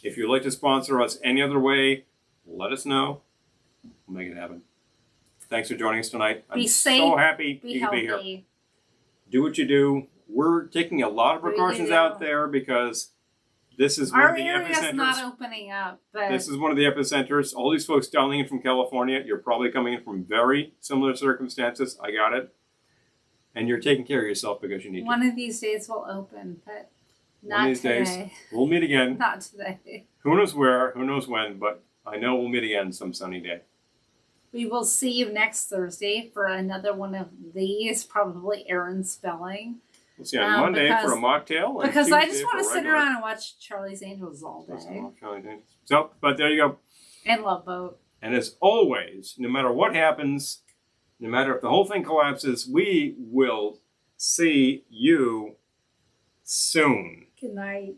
If you'd like to sponsor us any other way, let us know. We'll make it happen. Thanks for joining us tonight. Be safe. So happy Be you can healthy. be here. Do what you do. We're taking a lot of precautions Really out there because this is one Our of the area's epicenters. not opening up, but This is one of the epicenters. All these folks dialing in from California, you're probably coming in from very similar circumstances. I got it. And you're taking care of yourself because you need to. one of these days will open, but One not of these today. days, we'll meet again. Not today. Who knows where, who knows when, but I know we'll meet again some sunny day. We will see you next Thursday for another one of these, probably Aaron's spelling. We'll see you on Monday for a mocktail. And Because I Tuesday just want to for a sit regular. around and watch Charlie's Angels all day. So, but there you go. And Love Boat. And as always, no matter what happens, no matter if the whole thing collapses, we will see you soon. Good night.